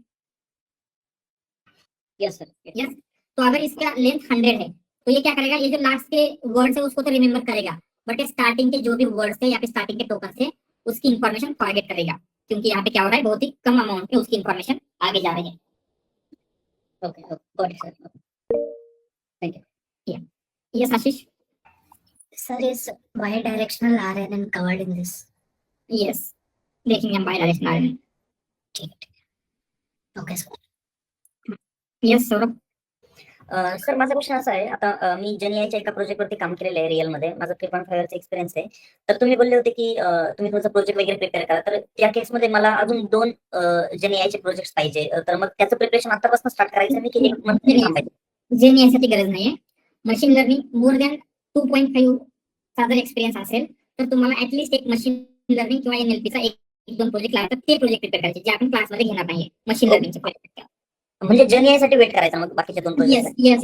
Yes sir. यस, तो अगर इसका लेंथ 100 है तो ये क्या करेगा, ये जो लास्ट के वर्ड्स है उसको तो रिमेंबर करेगा, बट स्टार्टिंग के जो भी वर्ड्स थे या फिर स्टार्टिंग के टोकन थे उसकी इंफॉर्मेशन फॉरगेट करेगा, क्योंकि यहाँ पे क्या हो रहा है, बहुत ही कम अमाउंट में उसकी इंफॉर्मेशन आगे जा रही है। Okay, got it sir. Yes Ashish. Sir, is bidirectional RNN covered in this? Yes, देखेंगे हम बाय डायरेक्शनल में। Okay, sir. Yes Saurabh. Sir माझा क्वेश्चन असा आहे, आता मी जेनीआयच्या एका प्रोजेक्टवरती काम केलेलं आहे रिअल मध्ये, माझा 3.5 इयरचा एक्सपिरियन्स आहे. तर तुम्ही बोलले होते की तुम्ही तुमचा प्रोजेक्ट वगैरे प्रिपेअर करा, तर त्या केसमध्ये मला अजून 2 जेनीआयचे प्रोजेक्ट पाहिजे, तर मग त्याचं प्रिपरेशन आतापासून स्टार्ट करायचं मी की एक मंथ थांबायचं? जेनी यासाठी गरज नाहीये, मशीन लर्निंग मोर दॅन 2.5 चा जर एक्सपिरियन्स असेल तर तुम्हाला ऍटलीस्ट एक मशीन लर्निंग किंवा एनएलपीचा एक 2 प्रोजेक्ट लागतात, ते प्रोजेक्ट प्रिपेअर करायचे जे आपण क्लासमध्ये घेणार नाहीये, मशीन लर्निंगचे प्रोजेक्ट. म्हणजे जेनीआय साठी वेट करायचा मग बाकीच्या 2 प्रोजेक्ट? Yes yes yes.